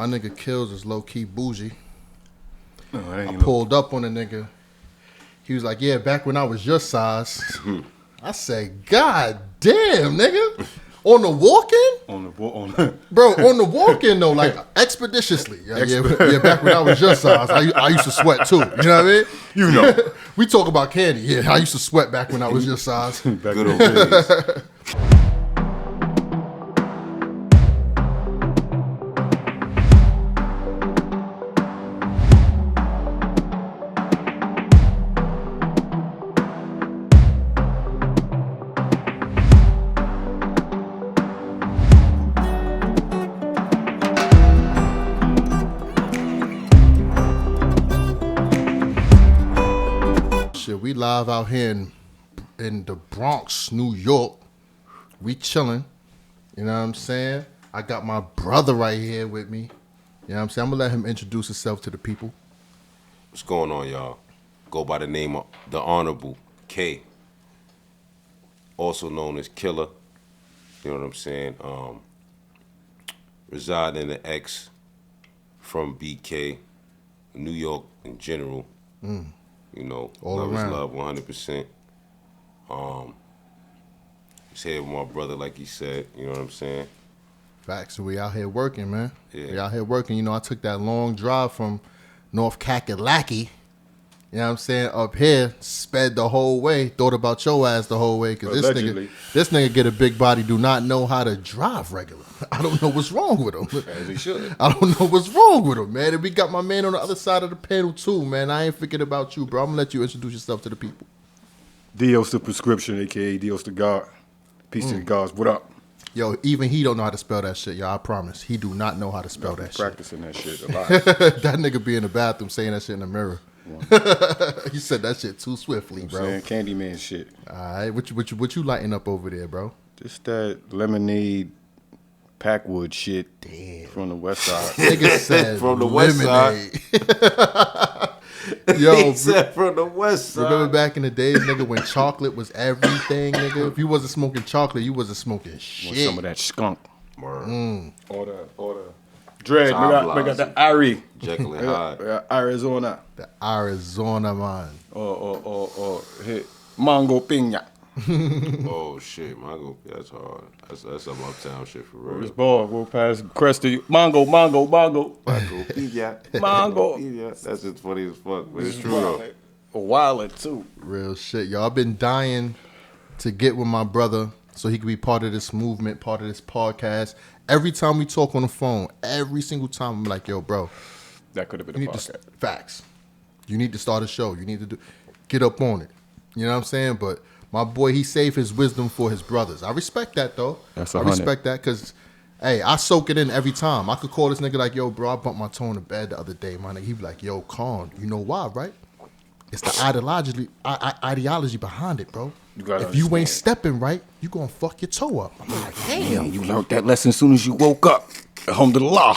My nigga Kills is low-key bougie. No, I pulled up on a nigga. He was like, yeah, back when I was your size. I said, God damn, nigga. On the walk-in? Bro, on the walk-in, though, like, expeditiously. Yeah, back when I was your size, I used to sweat, too. You know what I mean? You know. We talk about candy. Yeah, I used to sweat back when I was your size. Good old days. We live out here in the Bronx, New York. We chilling. You know what I'm saying? I got my brother right here with me. You know what I'm saying? I'm going to let him introduce himself to the people. What's going on, y'all? Go by the name of the Honorable K, also known as Killer. You know what I'm saying? Reside in the X from BK, New York in general. You know, All love around. is love, 100%. Just here with my brother, like he said. You know what I'm saying? Facts. So we out here working, man. Yeah. We out here working. You know, I took that long drive from North Kakalaki. You know what I'm saying? Up here, sped the whole way. Thought about your ass the whole way. Because this nigga get a big body, do not know how to drive regular. I don't know what's wrong with him. As he should. I don't know what's wrong with him, man. And we got my man on the other side of the panel, too, man. I ain't forget about you, bro. I'm going to let you introduce yourself to the people. Dios the Prescription, a.k.a. Dios the God. Peace to the gods. What up? Yo, even he don't know how to spell that shit, y'all. I promise. He do not know how to spell that shit. Practicing that shit a lot. That nigga be in the bathroom saying that shit in the mirror. You said that shit too swiftly, bro. Saying Candyman shit. All right, what you lighting up over there, bro? Just that lemonade Packwood shit. Damn. From the west side. Nigga said From the west lemonade. Yo, He said from the west side. remember back in the days, nigga, when chocolate was everything, nigga? If you wasn't smoking chocolate, you wasn't smoking shit. Want some of that skunk. Word. Order. Dread, we got the Irie. Jekyll and We Hyde. got Arizona. The Arizona, man. Hit Mango Piña. Oh shit, Mango, that's hard. That's some uptown shit for real. This ball, we'll pass Cresty. Mango. Mango, pilla. Mango. Pilla. That's just funny as fuck, but it's true though. A wallet too. Real shit, y'all. I've been dying to get with my brother so he could be part of this movement, part of this podcast. Every time we talk on the phone, every single time, I'm like, yo, bro, That could have been you a need podcast. facts. You need to start a show. You need to get up on it. You know what I'm saying? But my boy, he saved his wisdom for his brothers. I respect that, though. That's I 100. respect that because, hey, I soak it in every time. I could call this nigga like, yo, bro, I bumped my toe in the bed the other day, my nigga. He be like, yo, calm. You know why, right? It's the ideology behind it, bro. You gotta if you ain't understand. stepping right, you gonna fuck your toe up. I'm like, damn. You learned that lesson as soon as you woke up. Alhamdulillah.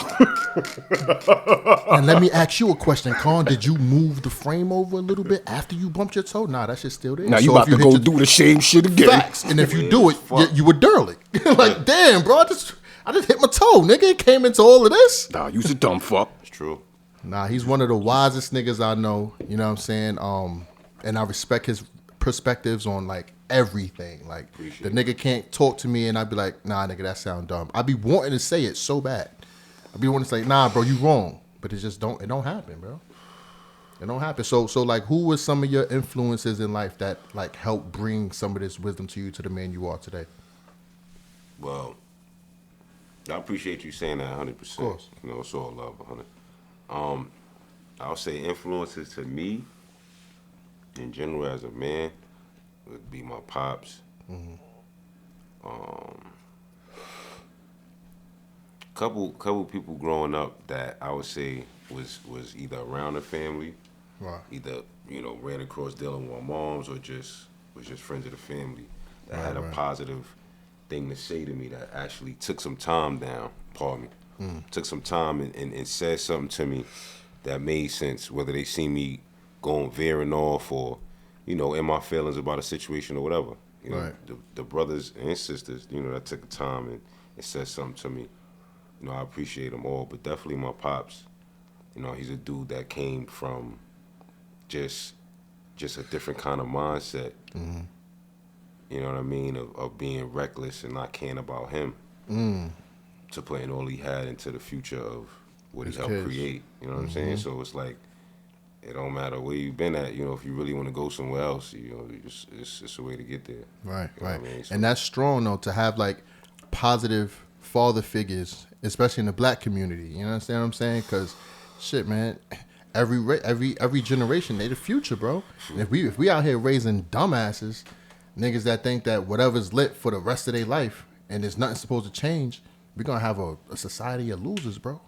And let me ask you a question, Con. Did you move the frame over a little bit after you bumped your toe? Nah, that shit's still there. Now you So about if to hit go your- do the same shit again. Facts. And if you do it, you a derelict. Like, damn, bro, I just hit my toe, nigga. It came into all of this. Nah, you's a dumb fuck. It's true. Nah, he's one of the wisest niggas I know. You know what I'm saying? And I respect his perspectives on like everything. Like the nigga can't talk to me and I'd be like, nah, nigga, that sound dumb. I be wanting to say it so bad. I be wanting to say, nah, bro, you wrong. But it just don't happen, bro. It don't happen. So like, who was some of your influences in life that like helped bring some of this wisdom to you to the man you are today? Well, I appreciate you saying that 100%. Of course. You know, it's all love, 100. I'll say influences to me, in general, as a man, would be my pops. Couple people growing up that I would say was either around the family, Right. either ran across dealing with my moms, or was just friends of the family that had a Right. positive thing to say to me that actually took some time down. Pardon me. Took some time and said something to me that made sense, whether they see me going veering off or, in my feelings about a situation or whatever. Right. The brothers and sisters, that took the time and said something to me You know, I appreciate them all, but definitely my pops. You know, he's a dude that came from just a different kind of mindset. You know what I mean? Of being reckless and not caring about him. To putting all he had into the future of what he helped create. You know what I'm saying? So it's like, it don't matter where you've been at. You know, if you really want to go somewhere else, you know, it's a way to get there. Right, You know right. what I mean? So, And that's strong though, to have like positive father figures, especially in the black community. You understand what I'm saying? Because shit, man, every generation, they the future, bro. And if we out here raising dumbasses, niggas that think that whatever's lit for the rest of their life and there's nothing supposed to change, we're gonna have a society of losers, bro.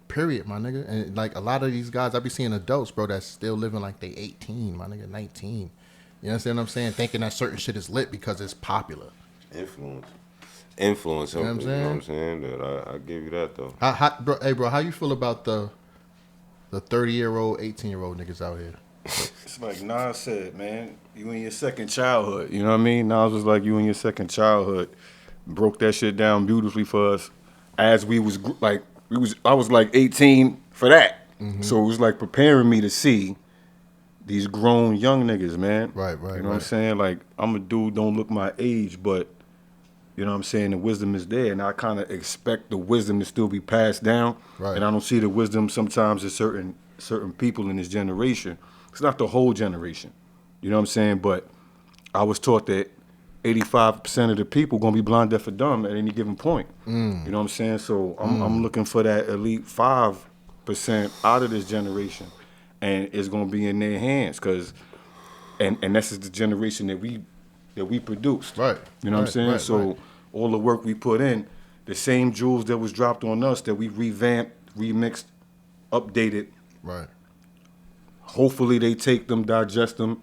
Period, my nigga. And like a lot of these guys, I be seeing adults, bro, that's still living like they 18, my nigga, 19. You understand what I'm saying? Thinking that certain shit is lit because it's popular. influence. You know what I'm You know what I'm saying? saying? That I give you that though. Bro, how you feel about the 30-year-old, 18-year-old niggas out here? It's like Nas said, man, you in your second childhood. You know what I mean? Nas was like, you in your second childhood. Broke that shit down beautifully for us. As we was like, I was like 18 for that. So it was like preparing me to see these grown young niggas, man. Right. You know what I'm saying? Like, I'm a dude, don't look my age, but you know what I'm saying? The wisdom is there, and I kind of expect the wisdom to still be passed down. Right. And I don't see the wisdom sometimes in certain people in this generation. It's not the whole generation. You know what I'm saying? But I was taught that 85% of the people gonna be blind, deaf, or dumb at any given point. You know what I'm saying? So I'm looking for that elite 5% out of this generation, and it's gonna be in their hands, and this is the generation that we produced. Right. You know what I'm saying? Right. So all the work we put in, the same jewels that was dropped on us that we revamped, remixed, updated. Right. Hopefully they take them, digest them,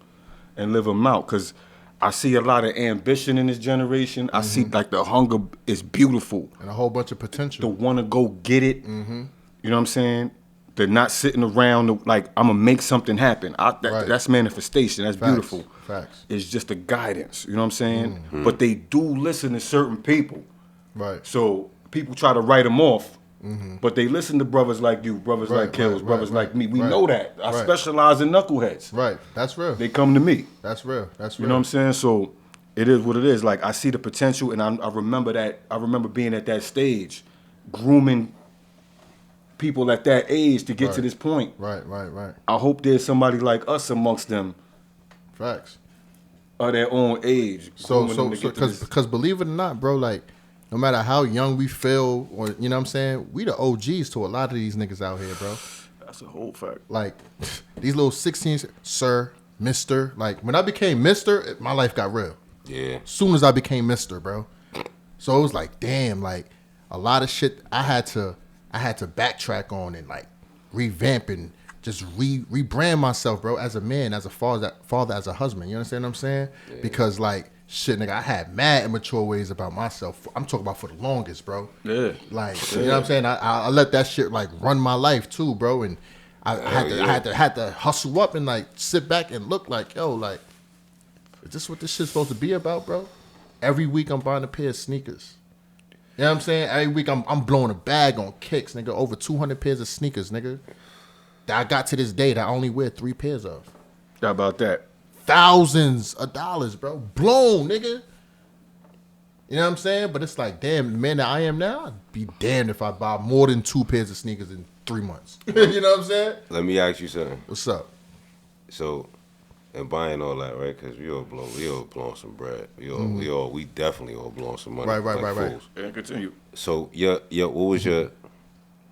and live them out. Because I see a lot of ambition in this generation. I see like the hunger is beautiful. And a whole bunch of To potential. want to go get it. You know what I'm saying? They're not sitting around like, I'm going to make something happen. Right. That's manifestation. That's Facts. beautiful. Facts. It's just a guidance. You know what I'm saying? But they do listen to certain people. Right. So people try to write them off. But they listen to brothers like you, brothers Right, like Kills, right, brothers right, like me. We right, know that. I right. specialize in knuckleheads. Right. That's real. They come to me. That's real. That's real. You know what I'm saying? So it is what it is. Like, I see the potential, and I remember that. I remember being at that stage, grooming people at that age to get to Right. this point. Right. I hope there's somebody like us amongst them Facts. of their own age. grooming them to get to this. Because believe it or not, bro, like, no matter how young we feel, or you know what I'm saying, we the OGs to a lot of these niggas out here, bro. That's a whole fact. Like, these little 16s, sir, mister. Like, when I became mister, my life got real. Yeah. As soon as I became mister, bro. So it was like, damn, like, a lot of shit I had to backtrack on and, like, revamp and just rebrand myself, bro, as a man, as a father, as a husband. You understand what I'm saying? Yeah. Because, like, shit, nigga, I had mad immature ways about myself. I'm talking about for the longest, bro. Yeah. Like, you know what I'm saying? I let that shit, like, run my life, too, bro. And I had to hustle up and, like, sit back and look like, yo, like, is this what this shit's supposed to be about, bro? Every week I'm buying a pair of sneakers. You know what I'm saying? Every week I'm blowing a bag on kicks, nigga. Over 200 pairs of sneakers, nigga. That I got to this day that I only wear 3 pairs of. How about that? Thousands of dollars, bro. Blown, nigga. You know what I'm saying? But it's like, damn, the man that I am now, I'd be damned if I buy more than 2 pairs of sneakers in 3 months. You know what I'm saying? Let me ask you something. What's up? So, and buying all that, right? Because we all blowing some bread. We definitely all blowing some money. Right. fools. And continue. So,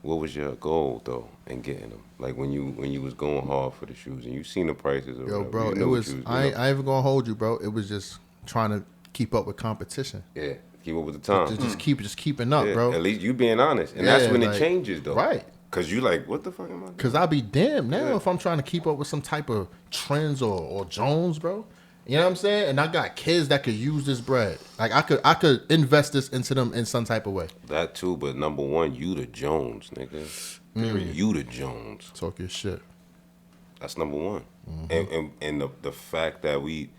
what was your goal though in getting them? Like when you was going hard for the shoes and you seen the prices. Or Yo, whatever, bro, you it knew what was, you was I doing. ain't even gonna hold you, bro. It was just trying to keep up with competition. Yeah, keep up with the time. Just keeping up, Yeah, bro. At least you being honest, and Yeah, that's when like, it changes though. right. Cause you like, what the fuck am I doing? Cause I be damned now Yeah. if I'm trying to keep up with some type of trends or Jones, bro. You know what I'm saying? And I got kids that could use this bread. Like I could invest this into them in some type of way. That too, but number one, you the Jones, nigga. Period. You the Jones. Talk your shit. That's number one. And the fact that we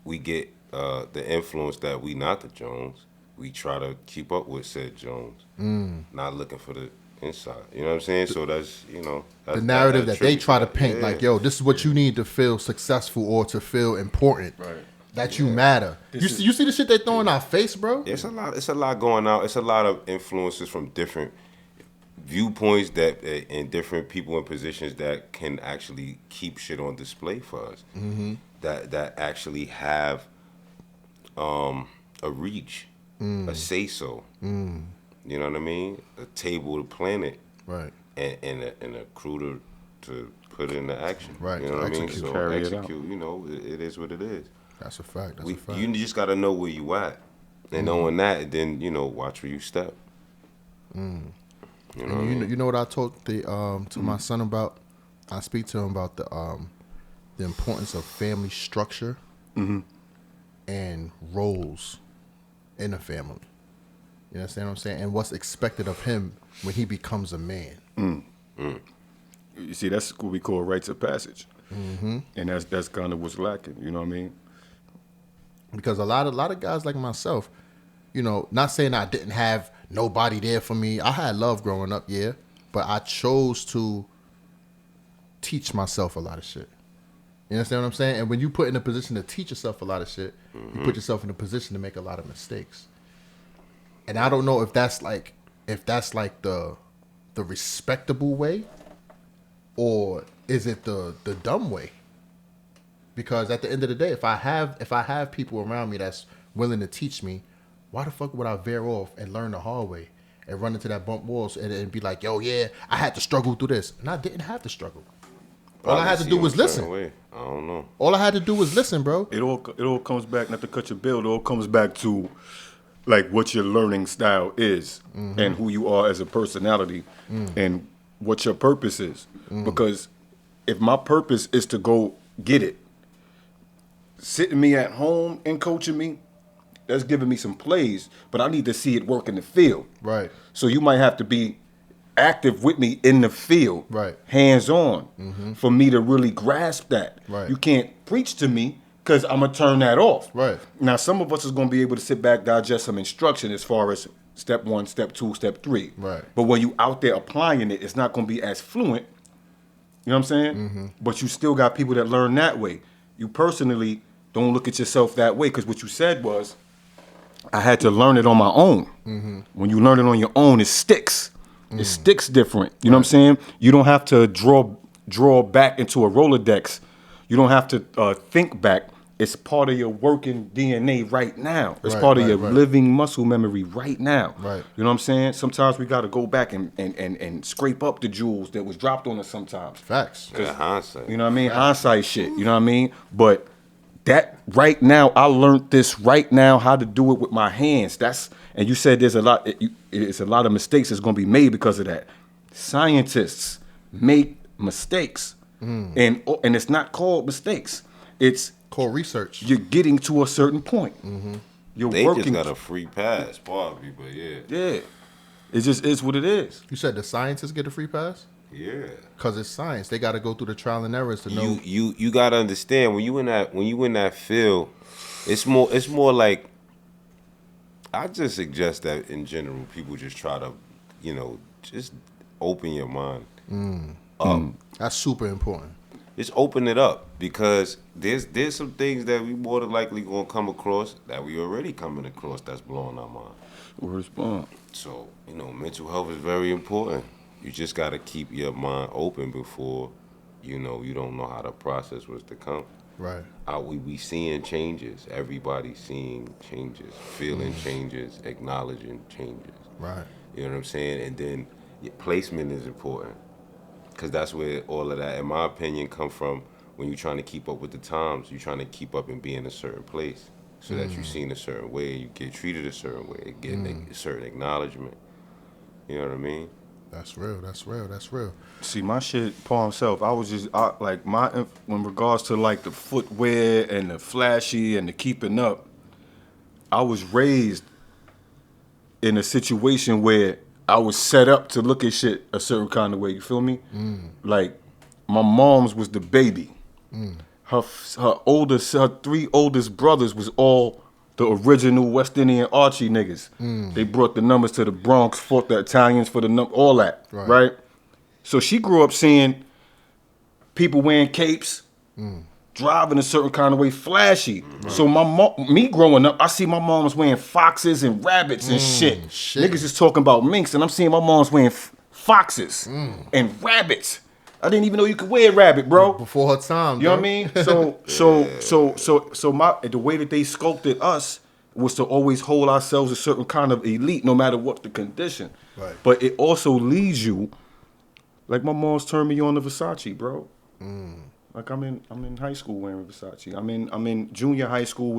get the influence that we not the Jones, we try to keep up with said Jones, not looking for the inside. You know what I'm saying? So that's, that's, The narrative that they try to paint, yeah. like, yo, this is what you need to feel successful or to feel important. Right. That you matter. You see the shit they throw in our face, bro? It's a lot going out. It's a lot of influences from different viewpoints that and different people in positions that can actually keep shit on display for us. Mm-hmm. That actually have a reach, a say so. You know what I mean? A table to plan it, Right. And a crew to put it into action. Right, You know what I mean? execute. So Carry it out. execute. It is what it is. That's a fact. You just gotta know where you at, and knowing that, then watch where you step. You know, You know what I told to my son about? I speak to him about the importance of family structure and roles in a family. You understand what I'm saying? And what's expected of him when he becomes a man. You see, that's what we call rites of passage, and that's kind of what's lacking. You know what I mean? Because a lot of guys like myself, not saying I didn't have nobody there for me. I had love growing up, yeah, but I chose to teach myself a lot of shit. You understand what I'm saying? And when you put in a position to teach yourself a lot of shit, you put yourself in a position to make a lot of mistakes. And I don't know if that's like the respectable way, or is it the dumb way? Because at the end of the day, if I have people around me that's willing to teach me, why the fuck would I veer off and learn the hard way and run into that bump walls and be like, yo, yeah, I had to struggle through this. And I didn't have to struggle. All I had to do was listen. I don't know. All I had to do was listen, bro. It all comes back, not to cut your bill, it all comes back to like what your learning style is and who you are as a personality and what your purpose is. Because if my purpose is to go get it, sitting me at home and coaching me, that's giving me some plays, but I need to see it work in the field. Right. So you might have to be active with me in the field, Right. hands on, for me to really grasp that. Right. You can't preach to me because I'm gonna turn that off. Right. Now, some of us is gonna be able to sit back, digest some instruction as far as step 1, step 2, step 3. Right. But when you out there applying it, it's not gonna be as fluent. You know what I'm saying? But you still got people that learn that way. You personally don't look at yourself that way, because what you said was, I had to learn it on my own. When you learn it on your own, it sticks. It sticks different. You know what I'm saying? You don't have to draw back into a Rolodex. You don't have to think back. It's part of your working DNA right now. It's part of your living muscle memory right now. Right. You know what I'm saying? Sometimes we got to go back and scrape up the jewels that was dropped on us sometimes. Facts. Yeah, hindsight. You know what I mean? Hindsight shit. You know what I mean? But that right now, I learned this right now, how to do it with my hands. And you said there's a lot. It's a lot of mistakes that's going to be made because of that. Scientists make mistakes, and it's not called mistakes. It's Called research. you're getting to a certain point. You're They working. just got a free pass, probably, but yeah. Yeah, it just is what it is. You said the scientists get a free pass? Yeah. Because it's science. They got to go through the trial and errors to know. You gotta understand when you in that field, it's more like, I just suggest that in general people just try to, just open your mind up. That's super important. Just open it up, because there's some things that we more than likely gonna come across that we already coming across that's blowing our mind. Respond. So, mental health is very important. You just got to keep your mind open before, you don't know how to process what's to come. Right. We seeing changes. Everybody's seeing changes, feeling changes, acknowledging changes. Right. You know what I'm saying? And then your placement is important, because that's where all of that, in my opinion, come from. When you're trying to keep up with the times, you're trying to keep up and be in a certain place so that you're seen a certain way, you get treated a certain way, get a certain acknowledgement. You know what I mean? That's real. That's real. That's real. See, my shit, Paul himself, when regards to like the footwear and the flashy and the keeping up, I was raised in a situation where I was set up to look at shit a certain kind of way. You feel me? Like, my mom's was the baby. Her 3 oldest brothers was all the original West Indian Archie niggas. They brought the numbers to the Bronx, fought the Italians for the all that, right? So she grew up seeing people wearing capes, driving a certain kind of way, flashy. So me growing up, I see my mom was wearing foxes and rabbits and shit. Niggas is talking about minks, and I'm seeing my mom's wearing foxes and rabbits. I didn't even know you could wear a rabbit, bro. Before her time, you know what I mean? So the way that they sculpted us was to always hold ourselves a certain kind of elite, no matter what the condition. Right. But it also leads you, like my mom's turned me on to Versace, bro. Like I'm in high school wearing Versace. I'm in junior high school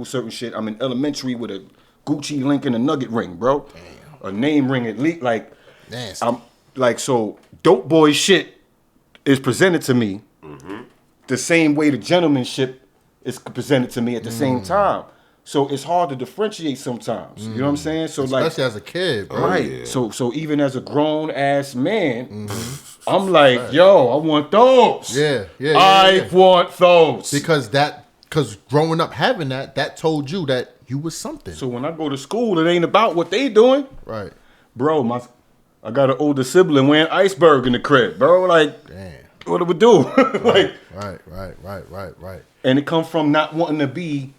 certain shit. I'm in elementary with a Gucci link and a nugget ring, bro. Damn. A name ring at least, like. Nasty. I'm like, so dope boy shit is presented to me the same way the gentlemanship is presented to me at the same time. So it's hard to differentiate sometimes. You know what I'm saying? So especially as a kid, bro. Right. Yeah. So even as a grown ass man, I'm like, yo, I want those. Yeah. I want those. Because growing up having that told you that you was something. So when I go to school, it ain't about what they doing. Right. Bro, I got an older sibling wearing iceberg in the crib, bro. Like, damn. What do we do? Like, right. And it comes from not wanting to be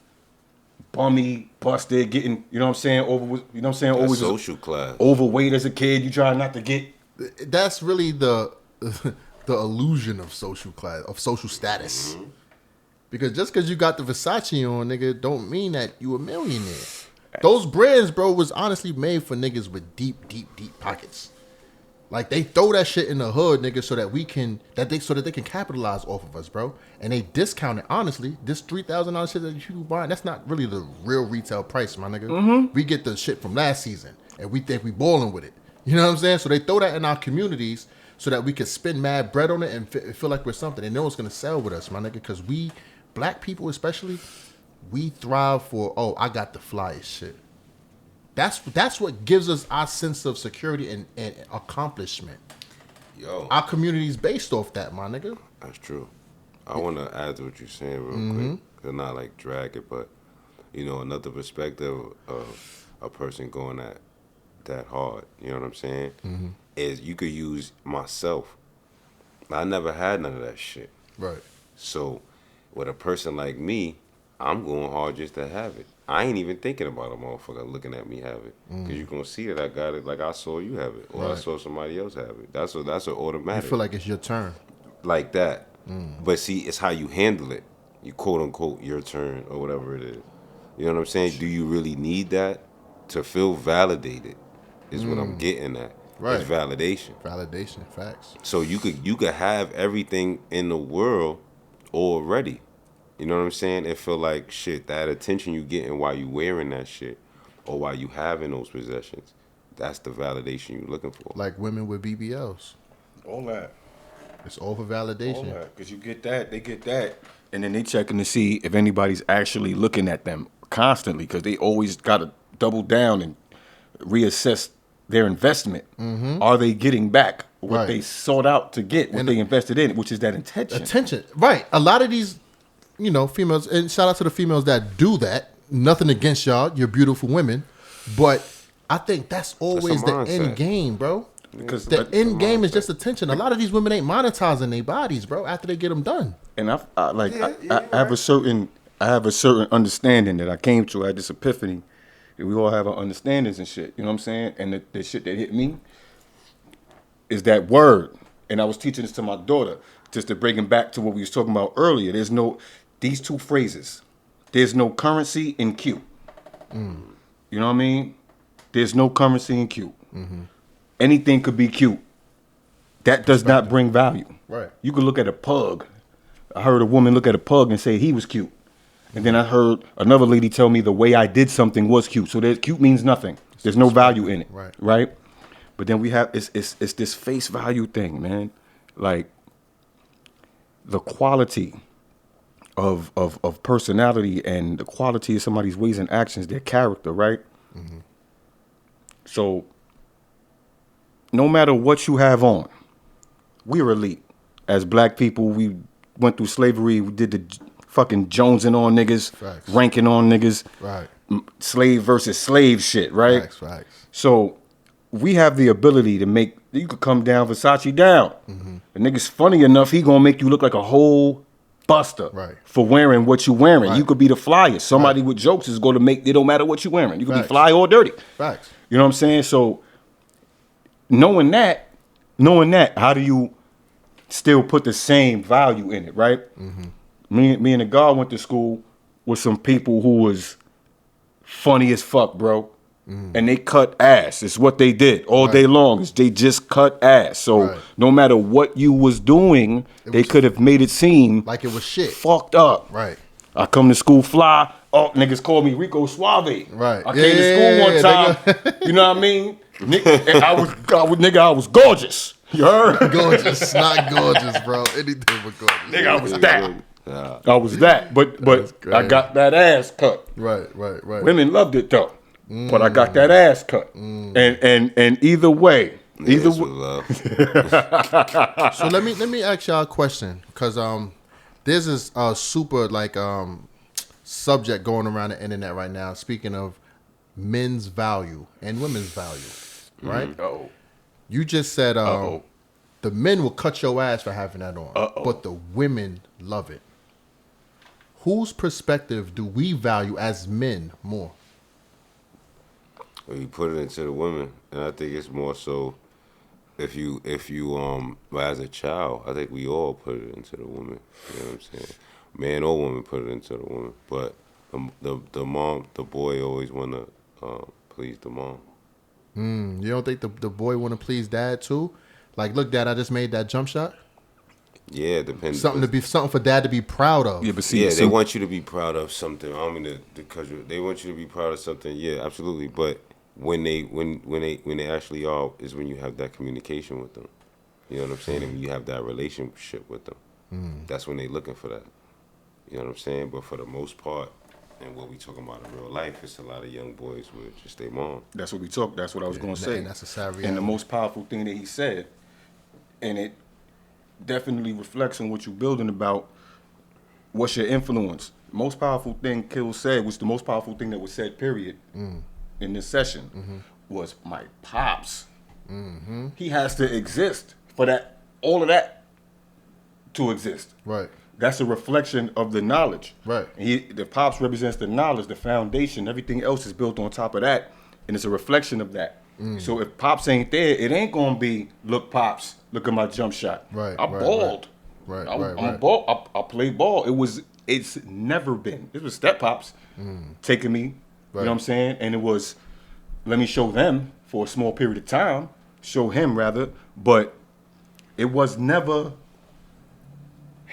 bummy, busted, getting, you know what I'm saying, always social class. Overweight as a kid, you try not to get. That's really the illusion of social class, of social status. Because just because you got the Versace on, nigga, don't mean that you a millionaire. Those brands, bro, was honestly made for niggas with deep pockets. Like they throw that shit in the hood, nigga, so that they can capitalize off of us, bro. And they discount it. Honestly, this $3,000 shit that you buying, that's not really the real retail price, my nigga. We get the shit from last season, and we think we balling with it. You know what I'm saying? So they throw that in our communities so that we can spend mad bread on it and feel like we're something. They know it's gonna sell with us, my nigga, because we, black people especially, we thrive for, I got the flyest shit. That's what gives us our sense of security and accomplishment. Yo. Our community's based off that, my nigga. That's true. I want to add to what you're saying real quick. To not like drag it, but, another perspective of a person going that hard, you know what I'm saying? Is you could use myself. I never had none of that shit. Right. So with a person like me, I'm going hard just to have it. I ain't even thinking about a motherfucker looking at me have it. Because you're going to see that I got it like I saw you have it. Or I saw somebody else have it. That's an automatic. You feel like it's your turn. Like that. But see, it's how you handle it. You quote unquote your turn or whatever it is. You know what I'm saying? Do you really need that to feel validated is what I'm getting at. Right. It's validation. Validation, facts. So you could have everything in the world already. You know what I'm saying? And feel like shit, that attention you getting while you wearing that shit or while you having those possessions, that's the validation you're looking for. Like women with BBLs. All that. It's all for validation. All that. Because you get that, they get that. And then they checking to see if anybody's actually looking at them constantly because they always got to double down and reassess their investment. Are they getting back what they sought out to get, what they invested in, which is that intention? Attention. Right. A lot of these, females, and shout out to the females that do that. Nothing against y'all. You're beautiful women. But I think that's always the end game, bro. Because the end game is just attention. A lot of these women ain't monetizing their bodies, bro, after they get them done. And I have a certain understanding that I came to. I had this epiphany. We all have our understandings and shit. You know what I'm saying? And the shit that hit me is that word. And I was teaching this to my daughter, just to bring it back to what we was talking about earlier. These two phrases. There's no currency in cute. You know what I mean? There's no currency in cute. Anything could be cute. That does not bring value. Right. You could look at a pug. I heard a woman look at a pug and say he was cute. And then I heard another lady tell me the way I did something was cute. So that cute means nothing. There's no value in it. Right? But then we have it's this face value thing, man. Like the quality of personality and the quality of somebody's ways and actions, their character, right? So no matter what you have on, we're elite. As black people, we went through slavery. We did the fucking jonesing on niggas, Facts. ranking on niggas, Right. Slave versus slave shit, right? Facts. So we have the ability to make, you could come down Versace down. The nigga's funny enough, he gonna make you look like a whole buster Right. for wearing what you wearing. Right. You could be the flyest. Somebody with jokes is gonna make, it don't matter what you wearing. You could Facts. be fly or dirty. Facts. You know what I'm saying? So knowing that, how do you still put the same value in it, right? Me and the guy went to school with some people who was funny as fuck, bro. And they cut ass. It's what they did all day long. Is they just cut ass. So no matter what you was doing, they could have made it seem Like it was shit. fucked up. Right. I come to school fly. Oh, niggas call me Rico Suave. Right. I came to school one time. You know what I mean? I was gorgeous. You heard? Gorgeous, not gorgeous, bro. Anything but gorgeous. Nigga, I was that. I was that. But I got that ass cut. Right. Women loved it though. But I got that ass cut. And either way, Yes, with love. So let me ask y'all a question, because there's this super like subject going around the internet right now. Speaking of men's value and women's value, right? Oh. You just said the men will cut your ass for having that on, but the women love it. Whose perspective do we value as men more? Well, you put it into the women, and I think it's more so if you well, as a child, I think we all put it into the woman. You know what I'm saying? Man or woman put it into the woman, but the boy always wanna please the mom. You don't think the boy want to please dad too? Like, look, dad, I just made that jump shot. Yeah, it depends. Something for dad to be proud of. Yeah, but see, They want you to be proud of something. I don't mean because they want you to be proud of something. Yeah, absolutely. But when they actually are is when you have that communication with them. You know what I'm saying? And when you have that relationship with them, that's when they looking for that. You know what I'm saying? But for the most part, and what we talking about in real life, it's a lot of young boys with just their mom. That's what we talk. That's what I was going to say. And that's a sad reality. And the most powerful thing that he said, and it definitely reflects on what you're building about. What's your influence? Most powerful thing Kill said was the most powerful thing that was said. Period. In this session was my pops. He has to exist for that. All of that to exist. Right. That's a reflection of the knowledge. Right. The pops represents the knowledge, the foundation. Everything else is built on top of that, and it's a reflection of that. So if pops ain't there, it ain't gonna be, look, pops, look at my jump shot. Right. I balled. Right. I'm ball. I played ball. It's never been. It was step pops taking me. You know what I'm saying? And it was, let me show them for a small period of time, show him rather, but it was never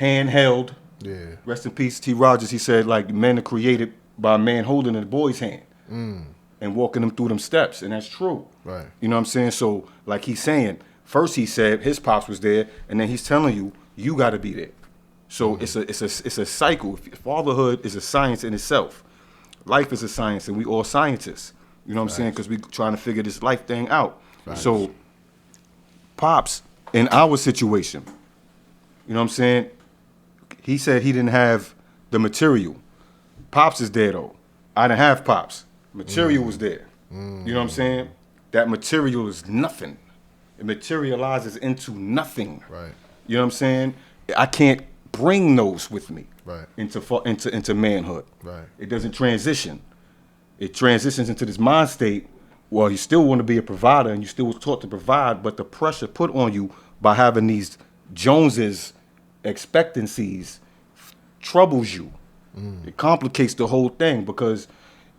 handheld. Yeah. Rest in peace, T. Rogers. He said, like, men are created by a man holding a boy's hand and walking them through them steps, and that's true. Right. You know what I'm saying? So, like he's saying, first he said his pops was there, and then he's telling you, you got to be there. So it's a cycle. Fatherhood is a science in itself. Life is a science, and we all scientists. You know what I'm saying? Because we trying to figure this life thing out. So, pops, in our situation, you know what I'm saying? He said he didn't have the material. Pops is there though. I didn't have pops. Material was there. You know what I'm saying? That material is nothing. It materializes into nothing. Right. You know what I'm saying? I can't bring those with me. Right. Into manhood. Right. It doesn't transition. It transitions into this mind state. Well, you still want to be a provider and you still was taught to provide, but the pressure put on you by having these Joneses expectancies troubles you. It complicates the whole thing because,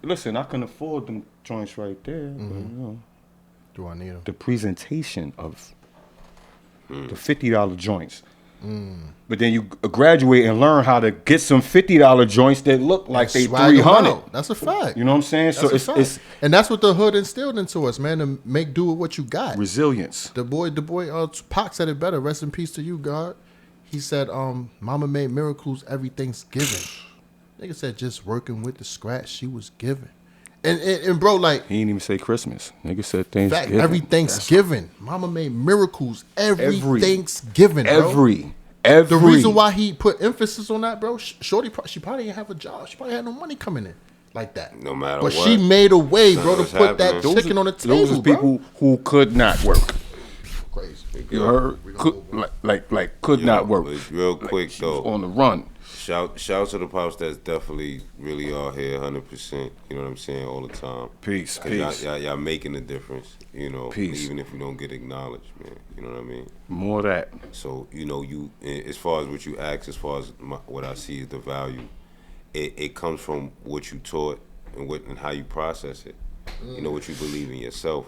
listen, I can afford them joints right there. But, you know, Do I need them? the presentation of the $50 joints. But then you graduate and learn how to get some $50 joints that look like they Swag 'em 300. out. That's a fact. You know what I'm saying? That's a fact. And that's what the hood instilled into us, man, to make do with what you got. Resilience. The boy, Pac said it better. Rest in peace to you, God. He said, Mama made miracles every Thanksgiving. Nigga said just working with the scratch she was given. And bro, like, He didn't even say Christmas. Nigga said fact, Thanksgiving. every Thanksgiving. Mama made miracles every Thanksgiving, bro. The reason why he put emphasis on that, bro, Shorty, she probably didn't have a job. She probably had no money coming in like that. No matter but what. She made a way, bro, to what's put that happening. chicken on the table, Those are people who could not work. Crazy. You heard? Could not work. But real quick, she was though. on the run. Shout to the pops that's definitely really all here 100%. You know what I'm saying? All the time. Peace. Y'all making a difference. You know, Peace. Even if you don't get acknowledged, man. You know what I mean? More of that. So, you know, as far as what you ask, as far as what I see is the value, it comes from what you taught and how you process it. You know, what you believe in yourself,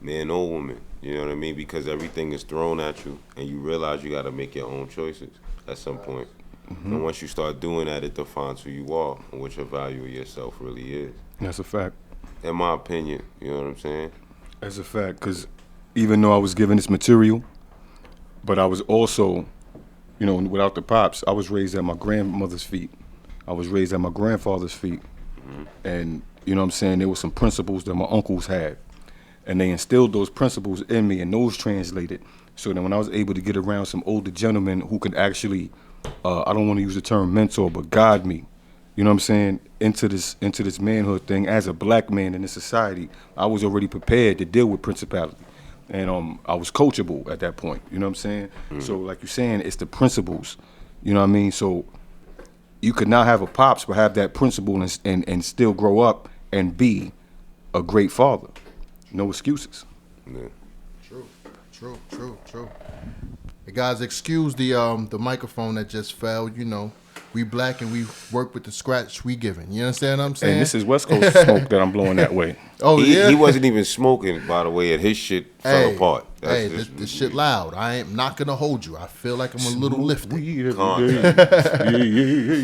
man or woman. You know what I mean? Because everything is thrown at you, and you realize you got to make your own choices at some point. Mm-hmm. And once you start doing that, it defines who you are and what your value of yourself really is. That's a fact. In my opinion, you know what I'm saying? That's a fact, because even though I was given this material, but I was also, you know, without the pops, I was raised at my grandmother's feet. I was raised at my grandfather's feet. Mm-hmm. And, you know what I'm saying, there were some principles that my uncles had. And they instilled those principles in me, and those translated. So that when I was able to get around some older gentlemen who could actually, I don't want to use the term mentor, but guide me, you know what I'm saying, into this manhood thing as a black man in this society, I was already prepared to deal with principality. And I was coachable at that point, you know what I'm saying? Mm-hmm. So like you're saying, it's the principles, you know what I mean? So you could not have a pops but have that principle and still grow up and be a great father. No excuses. Yeah. True. Hey guys, excuse the microphone that just fell. You know, we black and we work with the scratch we given. You understand what I'm saying? And this is West Coast smoke that I'm blowing that way. Oh, yeah? He wasn't even smoking, by the way, and his shit fell apart. This shit loud. I am not going to hold you. I feel like I'm a little lifted.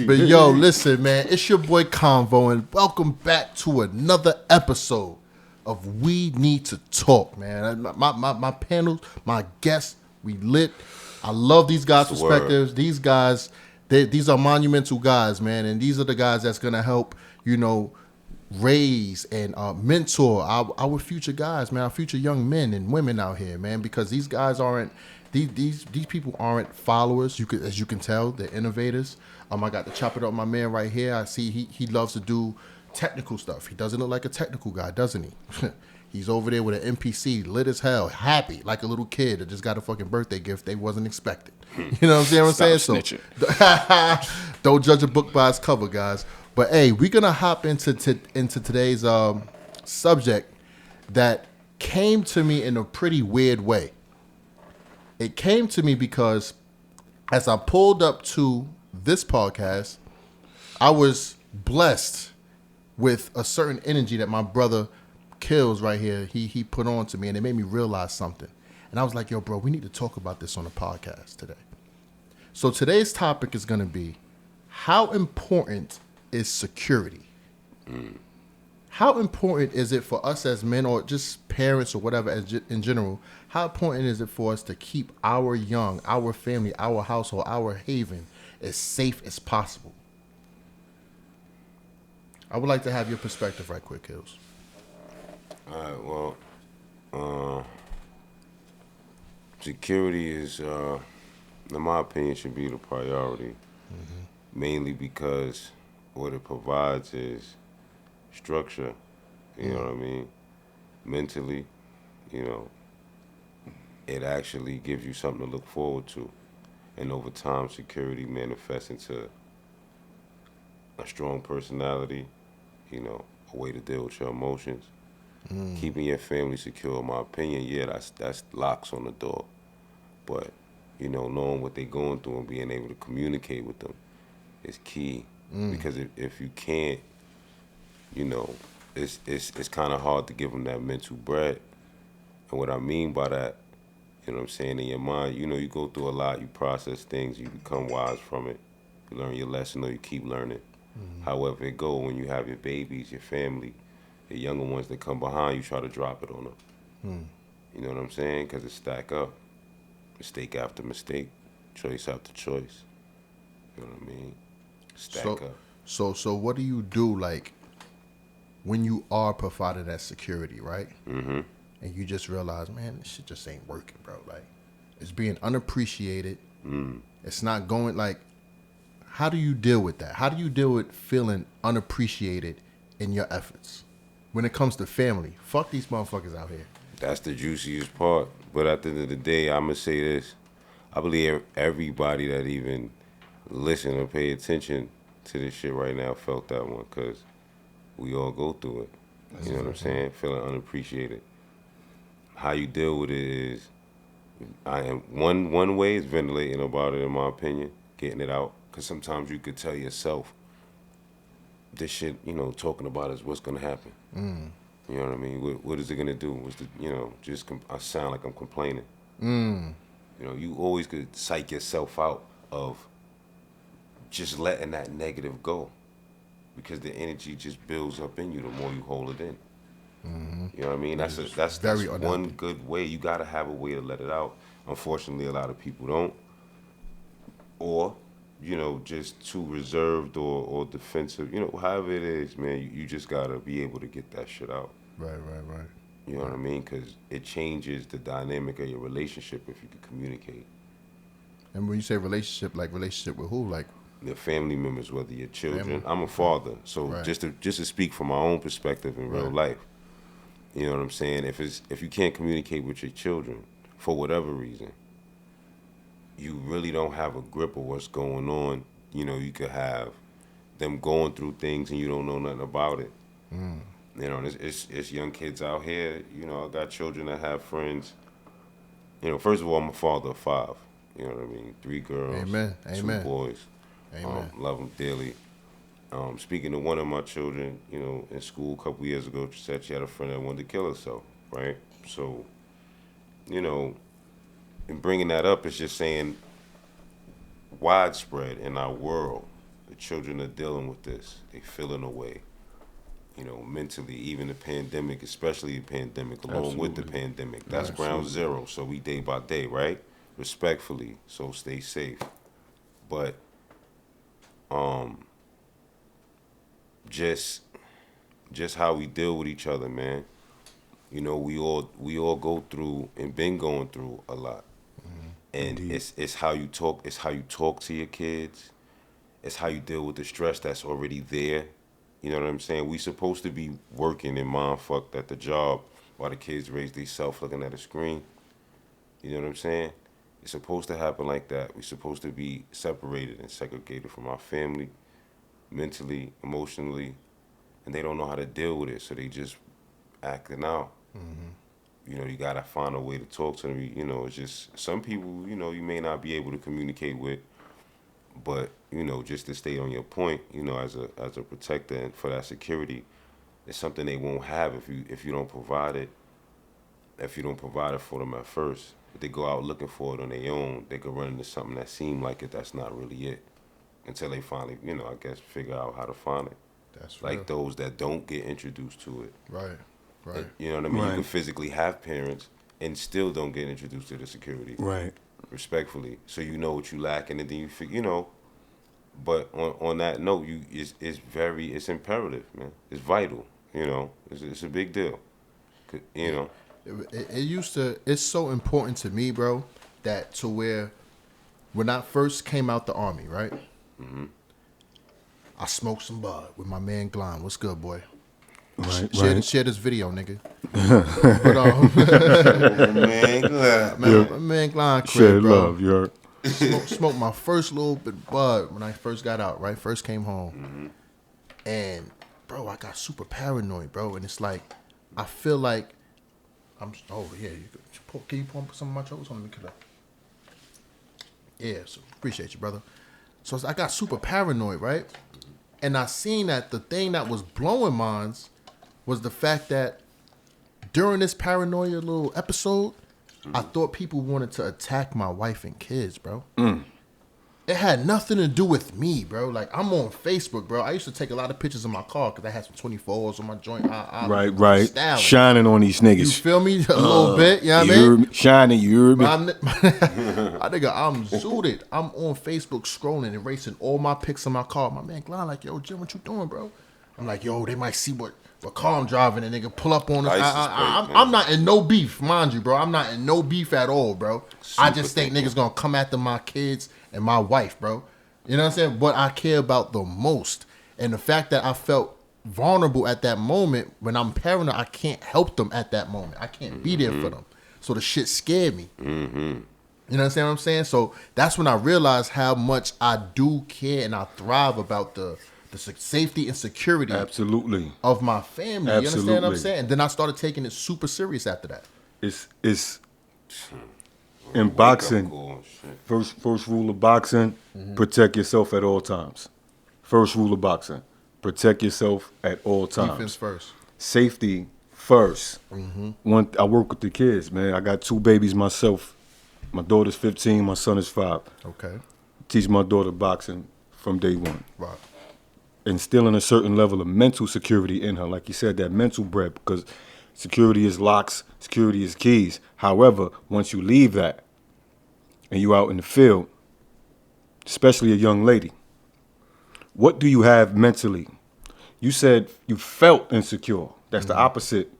But yo, listen, man. It's your boy Convo, and welcome back to another episode of We Need to Talk, man. My panels, my guests, we lit. I love these guys' perspectives. These guys, these are monumental guys, man. And these are the guys that's going to help, you know, raise and mentor our future guys, man, our future young men and women out here, man, because these guys aren't, these people aren't followers. As you can tell, they're innovators. I got to chop it up my man right here. I see he loves to do technical stuff. He doesn't look like a technical guy, doesn't he? He's over there with an NPC, lit as hell, happy, like a little kid that just got a fucking birthday gift they wasn't expecting. You know what I'm saying? So don't judge a book by its cover, guys. But hey, we're gonna hop into today's subject that came to me in a pretty weird way. It came to me because as I pulled up to this podcast, I was blessed with a certain energy that my brother Kills right here, he put on to me, and it made me realize something. And I was like, yo, bro, we need to talk about this on the podcast today. So today's topic is going to be, how important is security? How important is it for us as men, or just parents or whatever in general, how important is it for us to keep our young, our family, our household, our haven as safe as possible? I would like to have your perspective right quick, Kills. All right, well, security is, in my opinion, should be the priority. Mm-hmm. Mainly because what it provides is structure, you know what I mean? Mentally, you know, it actually gives you something to look forward to. And over time, security manifests into a strong personality, you know, a way to deal with your emotions. Keeping your family secure, in my opinion, yeah, that's locks on the door. But, you know, knowing what they're going through and being able to communicate with them is key. Because if you can't, you know, it's kind of hard to give them that mental bread. And what I mean by that, you know what I'm saying, in your mind, you know, you go through a lot, you process things, you become wise from it. You learn your lesson, or you keep learning. However it go, when you have your babies, your family, the younger ones that come behind, you try to drop it on them. You know what I'm saying? Because it stack up. Mistake after mistake. Choice after choice. You know what I mean? Stack up. So what do you do, like, when you are provided that security, right? Mm-hmm. And you just realize, man, this shit just ain't working, bro. Like, it's being unappreciated. It's not going like. How do you deal with that? How do you deal with feeling unappreciated in your efforts when it comes to family? Fuck these motherfuckers out here. That's the juiciest part. But at the end of the day, I'm going to say this. I believe everybody that even listen or pay attention to this shit right now felt that one, because we all go through it. You know what I'm saying? Feeling unappreciated. How you deal with it is, one way is ventilating about it, in my opinion, getting it out. Because sometimes you could tell yourself, this shit, talking about is what's going to happen. You know what I mean? What is it going to do? I sound like I'm complaining. You always could psych yourself out of just letting that negative go, because the energy just builds up in you the more you hold it in. You know what I mean? That's one good way. You got to have a way to let it out. Unfortunately, a lot of people don't. Or just too reserved or defensive. However it is, man, you just got to be able to get that shit out. Right. You know what I mean? Because it changes the dynamic of your relationship if you can communicate. And when you say relationship, like relationship with who? Like your family members, whether your children. Family. I'm a father, so Right. just to speak from my own perspective in real life, you know what I'm saying? If you can't communicate with your children for whatever reason, you really don't have a grip of what's going on. You could have them going through things and you don't know nothing about it. It's young kids out here. I got children that have friends. First of all, I'm a father of 5. You know what I mean? 3 girls, Amen. 2 boys. Amen. Love them dearly. Speaking to one of my children, in school a couple years ago, she said she had a friend that wanted to kill herself, right? So, and bringing that up is just saying widespread in our world, the children are dealing with this. They feeling away, mentally. Even the pandemic, especially the pandemic, along with the pandemic. That's ground zero. So we day by day, right? Respectfully. So stay safe. But just how we deal with each other, man. We all go through and been going through a lot. And it's how you talk. It's how you talk to your kids. It's how you deal with the stress that's already there. You know what I'm saying? We supposed to be working and mind fucked at the job while the kids raise themselves looking at a screen. You know what I'm saying? It's supposed to happen like that. We're supposed to be separated and segregated from our family, mentally, emotionally, and they don't know how to deal with it, so they just acting out. You gotta find a way to talk to them. It's just some people, you may not be able to communicate with, but just to stay on your point, as a protector and for that security, it's something they won't have if you don't provide it. If you don't provide it for them at first, if they go out looking for it on their own, they could run into something that seemed like it. That's not really it, until they finally, I guess, figure out how to find it. that's Like real. those that don't get introduced to it. Right. You know what I mean? Right. You can physically have parents and still don't get introduced to the security. Right. Respectfully. So you know what you lack, and then you figure, but on that note, it's imperative, man. It's vital, It's a big deal. It's so important to me, bro, that to where when I first came out the Army, right? I smoked some bud with my man Glon. What's good, boy? Share this video, nigga. But my man Glon crib, Share bro. love, you heard? Smoked my first little bit of bud when I first got out, right? First came home. And, bro, I got super paranoid, bro. And it's like, I feel like can you pour some of my chokes on me? Yeah, so appreciate you, brother. So I got super paranoid, right? And I seen that the thing that was blowing minds was the fact that during this paranoia little episode, I thought people wanted to attack my wife and kids, bro. It had nothing to do with me, bro. Like, I'm on Facebook, bro. I used to take a lot of pictures of my car because I had some 24s on my joint. Right. Styling. Shining on these niggas. You feel me? A little bit, you know what I heard mean? me? Shining, you heard me? I'm zooted. I'm on Facebook scrolling, erasing all my pics of my car. My man Glon like, yo, Jim, what you doing, bro? I'm like, yo, they might see what what car I'm driving, and nigga pull up on us. License plate, I'm not in no beef, mind you, bro. I'm not in no beef at all, bro. I Super just think thankful. niggas gonna come after my kids and my wife, bro. You know what I'm saying? What I care about the most, and the fact that I felt vulnerable at that moment when I'm paranoid, I can't help them at that moment. I can't be there for them. So the shit scared me. You understand what I'm saying? So that's when I realized how much I do care and I thrive about the safety and security Absolutely. of my family. You understand what I'm Absolutely. saying? And then I started taking it super serious after that. It's in Wake up boxing. call and shit. First rule of boxing: protect yourself at all times. First rule of boxing: protect yourself at all times. Defense first. Safety first. I work with the kids, man. I got 2 babies myself. My daughter's 15. My son is 5. Okay. Teach my daughter boxing from day one. Right. Instilling a certain level of mental security in her, like you said, that mental bread, because security is locks, security is keys. However, once you leave that and you out in the field, especially a young lady, what do you have mentally? You said you felt insecure. That's the opposite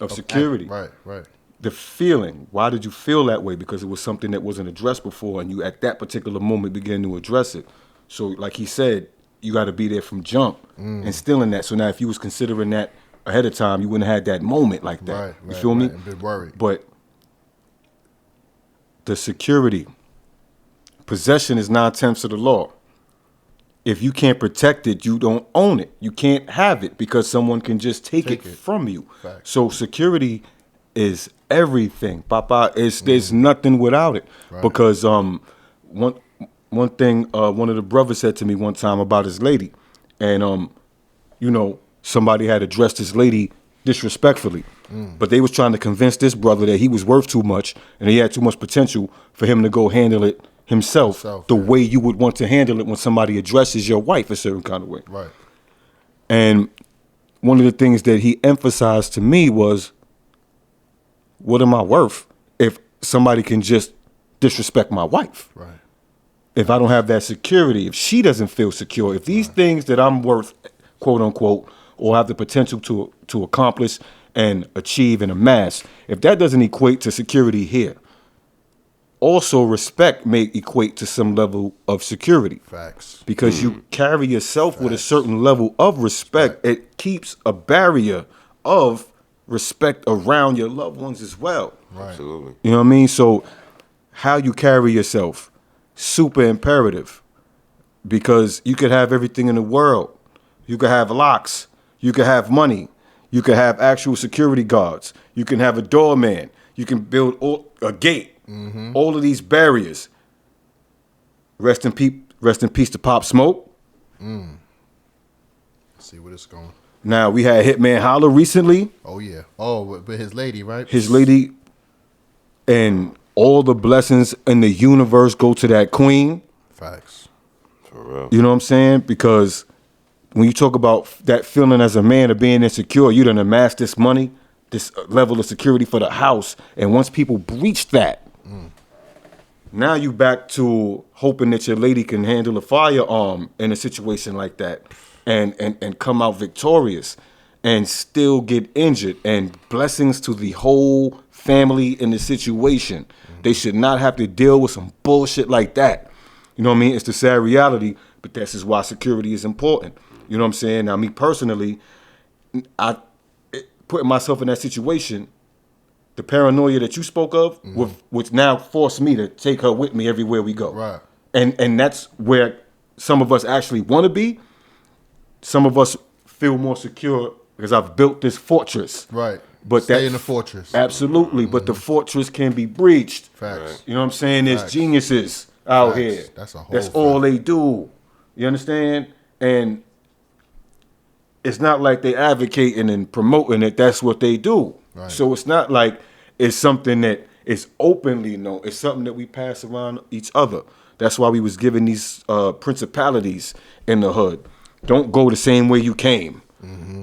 of security. Right. The feeling, why did you feel that way? Because it was something that wasn't addressed before, and you at that particular moment began to address it. So like he said, you got to be there from jump, instilling that. So now if you was considering that ahead of time, you wouldn't have had that moment like that. Right. You feel me? And been worried. But the security, possession is 9/10 of the law. If you can't protect it, you don't own it. You can't have it because someone can just take it from you. Facts. So security is everything, Papa. There's nothing without it. Right. Because one thing one of the brothers said to me one time about his lady, and somebody had addressed this lady disrespectfully, but they was trying to convince this brother that he was worth too much and he had too much potential for him to go handle it himself the way you would want to handle it when somebody addresses your wife a certain kind of way. Right. And one of the things that he emphasized to me was, what am I worth if somebody can just disrespect my wife? Right. If I don't have that security, if she doesn't feel secure, if these things that I'm worth, quote unquote, or have the potential to accomplish and achieve and amass, if that doesn't equate to security here, also respect may equate to some level of security. Facts. Because you carry yourself with a certain level of respect. It keeps a barrier of respect around your loved ones as well. Right. Absolutely. You know what I mean? So how you carry yourself, super imperative. Because you could have everything in the world. You could have locks. You could have money. You could have actual security guards. You can have a doorman. You can build a gate. All of these barriers. Rest in peace to Pop Smoke. See where it's going. Now, we had Hitman Holler recently. Oh, yeah. Oh, but his lady, right? His lady, and all the blessings in the universe go to that queen. Facts. For real. You know what I'm saying? Because when you talk about that feeling as a man of being insecure, you done amassed this money, this level of security for the house. And once people breach that, now you back to hoping that your lady can handle a firearm in a situation like that and come out victorious and still get injured. And blessings to the whole family in the situation. They should not have to deal with some bullshit like that. You know what I mean? It's the sad reality, but this is why security is important. You know what I'm saying? Now, me personally, putting myself in that situation, the paranoia that you spoke of, which now forced me to take her with me everywhere we go. Right. And that's where some of us actually want to be. Some of us feel more secure because I've built this fortress. Right. But Stay in the fortress. Absolutely. But the fortress can be breached. Facts. You know what I'm saying? There's Facts. geniuses out Facts. here. That's a whole That's all fact. they do. You understand? And it's not like they advocating and promoting it. That's what they do. Right. So it's not like it's something that is openly known. It's something that we pass around each other. That's why we was given these principalities in the hood. Don't go the same way you came.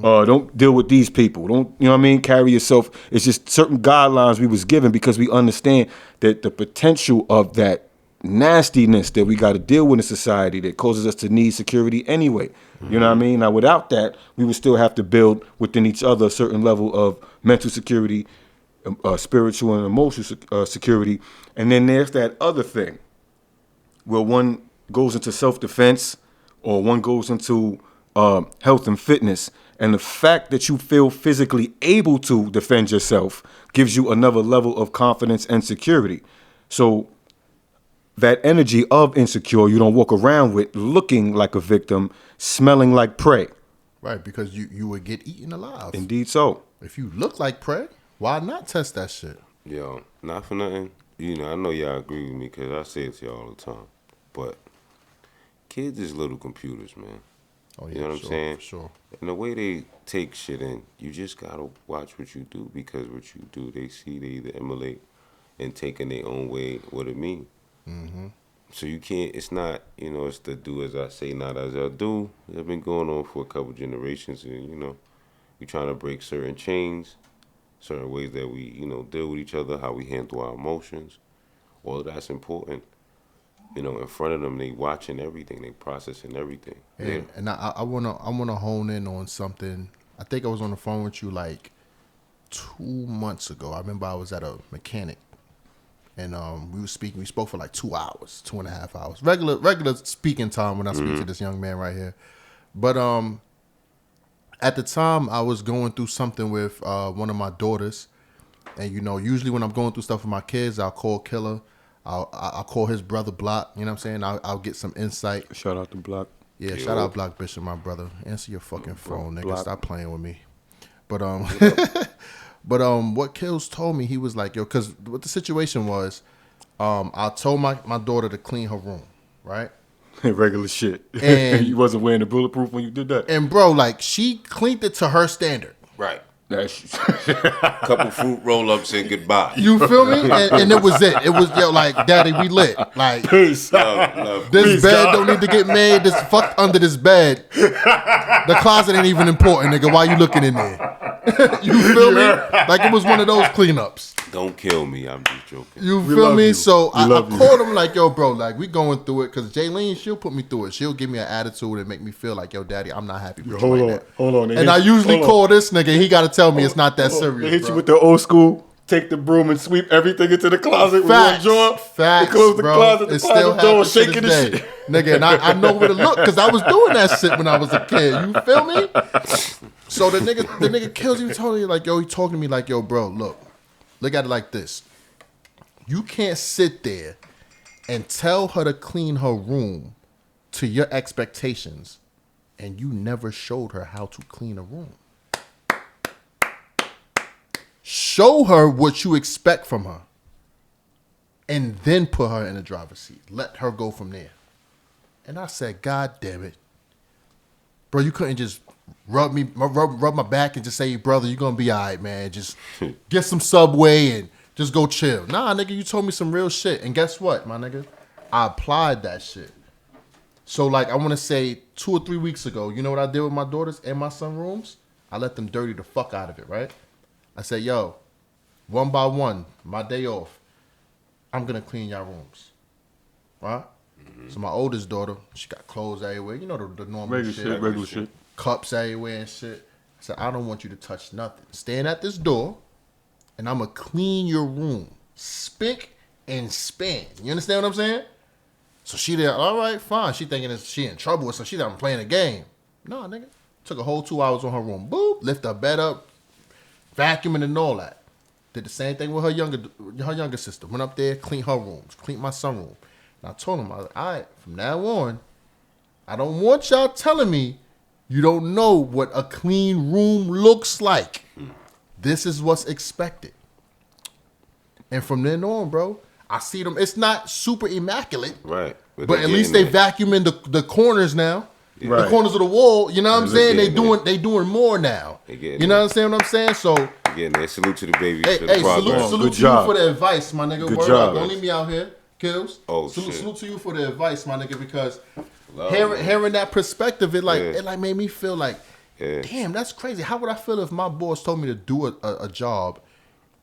Don't deal with these people. Don't, you know what I mean? Carry yourself. It's just certain guidelines we was given because we understand that the potential of that nastiness that we got to deal with in society that causes us to need security anyway. You know what I mean? Now, without that, we would still have to build within each other a certain level of mental security, spiritual and emotional security. And then there's that other thing where one goes into self-defense or one goes into health and fitness. And the fact that you feel physically able to defend yourself gives you another level of confidence and security. So that energy of insecure, you don't walk around with looking like a victim, smelling like prey. Right, because you would get eaten alive. Indeed so. If you look like prey, why not test that shit? Yo, not for nothing. You know, I know y'all agree with me because I say it to y'all all the time. But kids is little computers, man. Oh, yeah, you know what I'm saying? For sure. And the way they take shit in, you just gotta watch what you do, because what you do, they see, they either emulate and take in their own way what it means. Mm-hmm. So you can't, it's not, you know, it's the do as I say, not as I do. It's been going on for a couple generations, and, you know, we trying to break certain chains, certain ways that we, you know, deal with each other, how we handle our emotions. All of that's important. You know, in front of them, they watching everything, they processing everything. And I wanna hone in on something. I think I was on the phone with you like 2 months ago. I remember I was at a mechanic, and we were speaking. We spoke for like 2 hours, 2.5 hours, regular speaking time when I speak to this young man right here. But at the time, I was going through something with one of my daughters, and you know, usually when I'm going through stuff with my kids, I'll call Killer. I'll call his brother Block. You know what I'm saying? I'll get some insight. Shout out to Block. Yeah, shout out Block Bishop, my brother. Answer your fucking phone, nigga. Block. Stop playing with me. But what Kills told me, he was like, yo, because what the situation was, I told my daughter to clean her room, right? Regular shit. And you wasn't wearing the bulletproof when you did that. And bro, like, she cleaned it to her standard. Right. That's Couple fruit roll-ups and goodbye. You feel me? And it was it. It was, yo, like, daddy, we lit. Like, peace. Love. this Peace, bed God. don't need to get made. This fuck under this bed. The closet ain't even important, nigga. Why you looking in there? You feel me? Like, it was one of those cleanups. Don't kill me. I'm just joking. You We feel love me? you. So We I love you. called him like, yo, bro, like, we going through it, because Jaylene, she'll put me through it. She'll give me an attitude and make me feel like, yo, daddy, I'm not happy with you right now. Hold on. And I usually call this nigga, he got to tell me it's not that They serious, hit bro. you with the old school, take the broom and sweep everything into the closet Facts, with one drawer. facts, They close the bro. closet, the It still closet door, happens to shaking this the day. shit. Nigga, and I know where to look, because I was doing that shit when I was a kid. You feel me? So the nigga Kills me, told me, like, yo, he talking to me like, yo, bro, look at it like this. You can't sit there and tell her to clean her room to your expectations, and you never showed her how to clean a room. Show her what you expect from her, and then put her in the driver's seat. Let her go from there. And I said, God damn it. Bro, you couldn't just rub my back and just say, brother, you're going to be all right, man. Just get some Subway and just go chill. Nah, nigga, you told me some real shit. And guess what, my nigga? I applied that shit. So, like, I want to say 2 or 3 weeks ago, you know what I did with my daughters and my son rooms? I let them dirty the fuck out of it, right? I said, yo, one by one, my day off, I'm going to clean y'all rooms. Right? Mm-hmm. So my oldest daughter, she got clothes everywhere. You know the normal Regular shit. Cups everywhere and shit. I said, I don't want you to touch nothing. Stand at this door, and I'm going to clean your room. Spick and span. You understand what I'm saying? So she there, all right, fine. She thinking she in trouble, so she thought I'm playing a game. Nah, nigga. Took a whole 2 hours on her room. Boop. Lift her bed up. Vacuuming and all that. Did the same thing with her younger sister. Went up there, cleaned her rooms, cleaned my son room. And I told him, I was like, all right, from now on, I don't want y'all telling me you don't know what a clean room looks like. This is what's expected. And from then on, bro, I see them. It's not super immaculate. Right. But at least they vacuuming the corners now. Yeah. The corners of the wall, you know what I'm saying? getting They doing more now. getting You know what I'm saying? What I'm saying? So, Again, there. Salute to the babies hey, for the progress. salute Good to job. you for the advice, my nigga. Good Word job. up. Don't leave me out here, Kills. Oh, salute shit. to you for the advice, my nigga, because Love, hearing that perspective, it made me feel like, Yeah. damn, that's crazy. How would I feel if my boss told me to do a job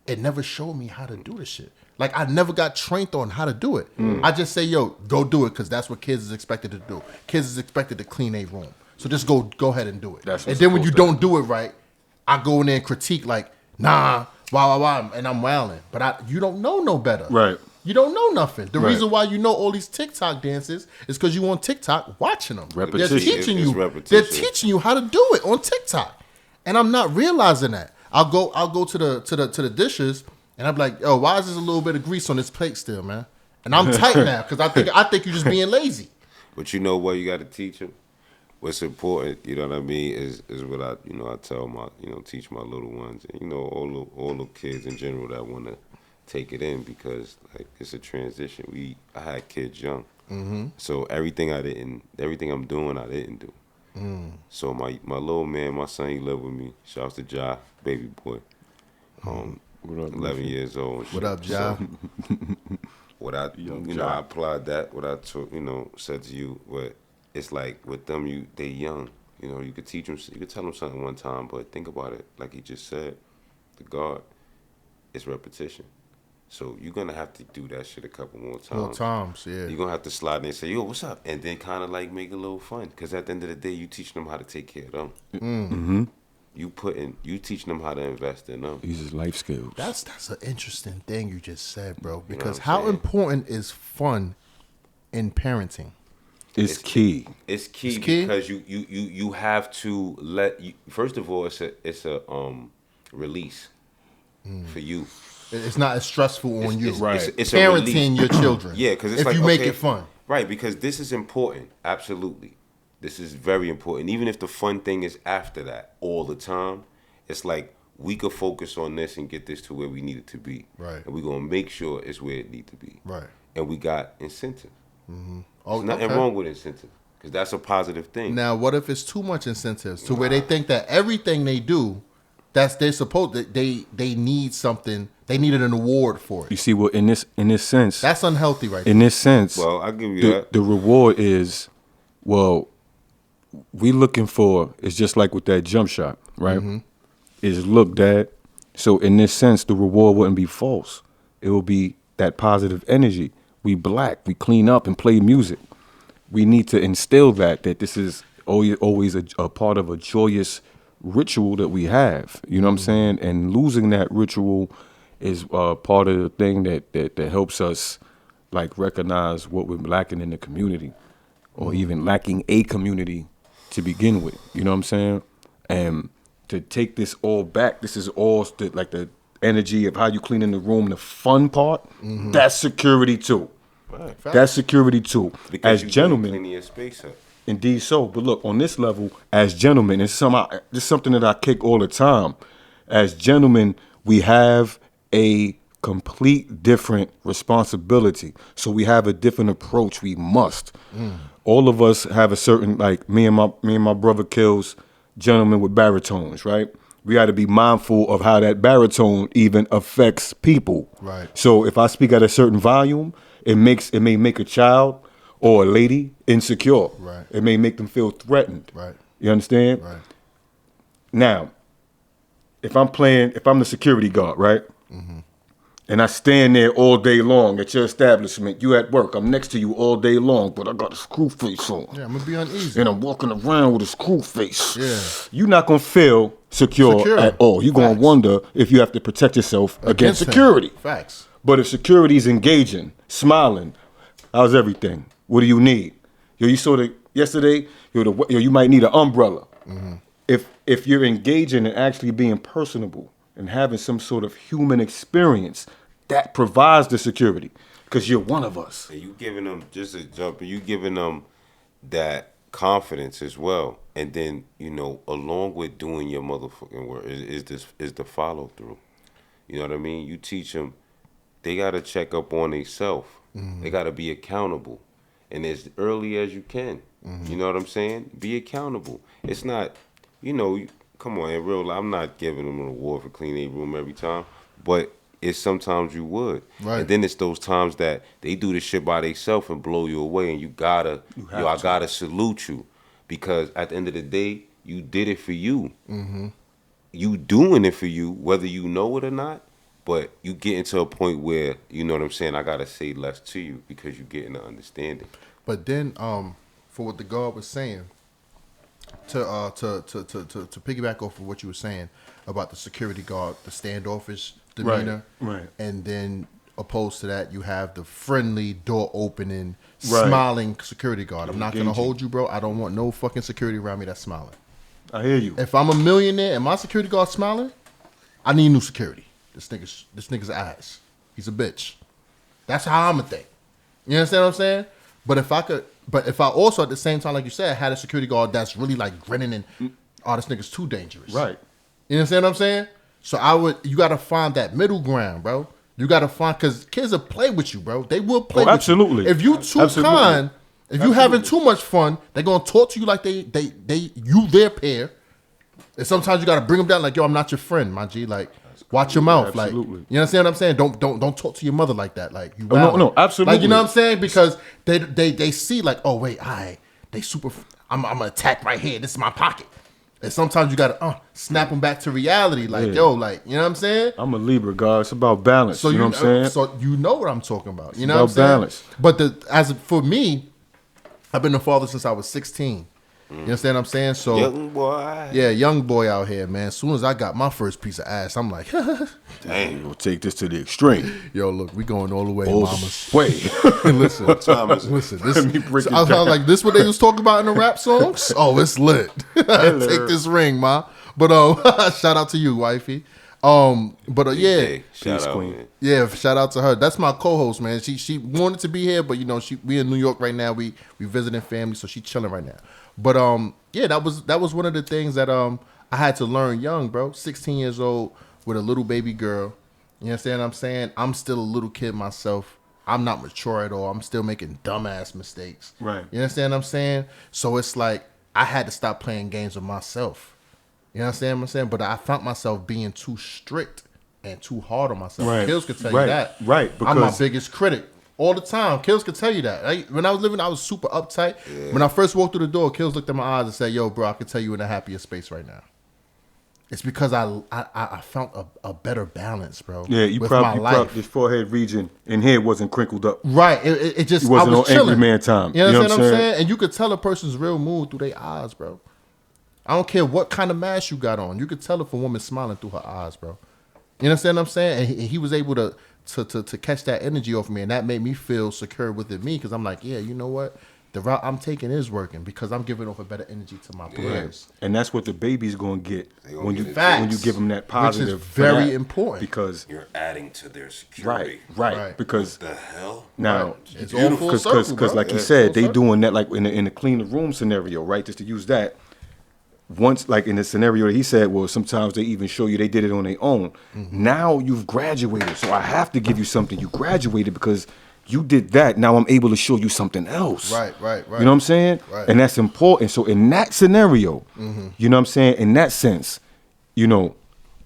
and never showed me how to do the shit? Like, I never got trained on how to do it. I just say, yo, go do it, because that's what kids is expected to do. Kids is expected to clean a room. So just go ahead and do it. And then when you don't do it right, I go in there and critique like, nah, why, and I'm wilding. But you don't know no better. Right. You don't know nothing. The Right. reason why you know all these TikTok dances is because you on TikTok watching them. Repetition. They're teaching you. repetition. They're teaching you how to do it on TikTok, and I'm not realizing that. I'll go to the dishes, and I'm like, yo, why is there a little bit of grease on this plate still, man? And I'm tight now because I think you're just being lazy. But you know what you got to teach them? What's important, you know what I mean, is what I tell my, teach my little ones, and, all the kids in general that want to take it in, because like it's a transition. I had kids young, so everything I'm doing I didn't do. So my little man, my son, he lived with me. Shouts to Ja, baby boy, 11 years old. What up, Ja? What I I applied that. What I said to you, but it's like with them, they young. You could teach them, you could tell them something one time, but think about it, like he just said, the God, it's repetition. So you're gonna have to do that shit a couple more times. Yeah. You're gonna have to slide in and say, yo, what's up? And then kind of like make it a little fun. Because at the end of the day, you teaching them how to take care of them. Mm-hmm. You teaching them how to invest in them. These is life skills. That's an interesting thing you just said, bro. Because what I'm how saying? important is fun in parenting? It's key. It's key because you have to first of all, it's a release for you. It's not as stressful on you. It's a Parenting release. your children. Yeah, because it's if like, you make okay, it fun. Right, because this is important. Absolutely. This is very important. Even if the fun thing is after that all the time, it's like we could focus on this and get this to where we need it to be. Right. And we're going to make sure it's where it needs to be. Right. And we got incentive. Oh, There's nothing wrong with incentive, because that's a positive thing. Now, what if it's too much incentives to where they think that everything they do, they're supposed that they need something, they needed an award for You it. see, well, in this sense, That's unhealthy, right? in this sense, Well, I'll give you that. the reward is, well, we looking for, it's just like with that jump shot, right? Is look, Dad. So in this sense, the reward wouldn't be false. It will be that positive energy. We black, we clean up and play music. We need to instill that this is always a part of a joyous ritual that we have. You know what I'm saying? And losing that ritual is part of the thing that helps us like recognize what we're lacking in the community, or even lacking a community to begin with. You know what I'm saying? And to take this all back, this is all like the energy of how you clean in the room, the fun part, that's security too. Right. That's security too. Because As gentlemen, plenty of space up. indeed so. But look, on this level, as gentlemen, this is something that I kick all the time. As gentlemen, we have a complete different responsibility. So we have a different approach. We must. All of us have a certain, like me and my brother Kills, gentlemen with baritones, right? We got to be mindful of how that baritone even affects people. Right. So if I speak at a certain volume, it may make a child or a lady insecure. Right. It may make them feel threatened. Right. You understand? Right. Now, if I'm the security guard, right? And I stand there all day long at your establishment, you at work, I'm next to you all day long, but I got a screw face on. Yeah, I'm gonna be uneasy. And I'm walking around with a screw face. Yeah. You're not gonna feel secure at all. You're gonna Facts. wonder if you have to protect yourself against him. security. Facts. But if security's engaging, smiling, how's everything? What do you need? Yo, you saw yesterday, you might need an umbrella. If you're engaging and actually being personable and having some sort of human experience, that provides the security, because you're one of us. And you giving them, just to jump in, you giving them that confidence as well. And then, along with doing your motherfucking work is the follow through. You know what I mean? You teach them, they got to check up on themselves. They got to be accountable. And as early as you can. You know what I'm saying? Be accountable. It's not, come on, in real life, I'm not giving them an award for cleaning their room every time. But it's sometimes you would. Right. And then it's those times that they do this shit by themselves and blow you away. And I gotta salute you. Because at the end of the day, you did it for you. You doing it for you, whether you know it or not. But you get into a point where, you know what I'm saying, I gotta say less to you because you get in the understanding. But then, for what the God was saying, to piggyback off of what you were saying about the security guard, the standoffish demeanor, right. and then opposed to that, you have the friendly door opening, Right. smiling security guard. I'm not gonna Engaging. hold you, bro. I don't want no fucking security around me that's smiling. I hear you. If I'm a millionaire and my security guard smiling, I need new security. This nigga's ass. He's a bitch. That's how I'm a think. You understand what I'm saying? But if I also at the same time, like you said, had a security guard that's really like grinning and, oh, this nigga's too dangerous. Right. You understand what I'm saying? So you gotta find that middle ground, bro. You gotta find, cause kids will play with you, bro. They will play with absolutely. you. If you too Absolutely. kind, if you having too much fun, they're gonna talk to you like you their peer. And sometimes you gotta bring them down like, yo, I'm not your friend, my G. Like, watch your mouth. Absolutely. Like, you understand what I'm saying? Don't talk to your mother like that. Like, you no, wildin'. no, absolutely. Like, you know what I'm saying? Because they see like, oh wait, they super. I'm gonna attack right here. This is my pocket. And sometimes you gotta snap them back to reality. Like, Yeah. yo, like, you know what I'm saying? I'm a Libra, God. It's about balance. So you know what I'm saying? So you know what I'm talking about. You know about what I'm saying? balance. But for me, I've been a father since I was 16. You understand what I'm saying? So Young boy. yeah, young boy out here, man. As soon as I got my first piece of ass, I'm like, Damn. We'll take this to the extreme. yo, look, we going all the way, All mamas. the way. Listen, Time is it? listen. Let me break it I was down. like, this what they was talking about in the rap songs? Oh, it's lit. Take this ring, ma. But shout out to you, wifey. Yeah, Hey, shout Peace, out, queen. man. yeah. Shout out to her. That's my co-host, man. She wanted to be here, but you know, we in New York right now. We visiting family, so she chilling right now. But yeah, that was one of the things that I had to learn young, bro. 16 years old with a little baby girl. You understand what I'm saying? I'm still a little kid myself. I'm not mature at all. I'm still making dumbass mistakes. Right. You understand what I'm saying? So it's like I had to stop playing games with myself. You understand what I'm saying? But I found myself being too strict and too hard on myself. Right. Kills could tell Right. you that. Right. I'm my Because- biggest critic. All the time. Kills could tell you that. When I was living, I was super uptight. When I first walked through the door, Kills looked at my eyes and said, yo, bro, I can tell you in a happier space right now. It's because I found a better balance, bro. Yeah, you with probably my life. this forehead region in here wasn't crinkled up. Right. It just, You wasn't I was on angry chilling. man time. You You know understand what what I'm I'm saying? And you could tell a person's real mood through their eyes, bro. I don't care what kind of mask you got on. You could tell if a woman's smiling through her eyes, bro. You understand what I'm saying? And he was able to catch that energy off me, and that made me feel secure within me because I'm like, yeah, you know what? The route I'm taking is working because I'm giving off a better energy to my peers. And that's what the baby's going to get gonna when get you it. Facts. when you give them that Which positive. is for very that. important. Because You're adding to their security. right. Because The hell? now, It's all full circle, bro. like you Yeah, said, full they circle. doing that like in the clean room scenario, right? Just to use that. Once, like in the scenario that he said, well, sometimes they even show you they did it on their own. Mm-hmm. Now you've graduated, so I have to give you something. You graduated because you did that. Now I'm able to show you something else. Right. You know what I'm saying? Right. And that's important. So in that scenario, Mm-hmm. you know what I'm saying? In that sense, you know,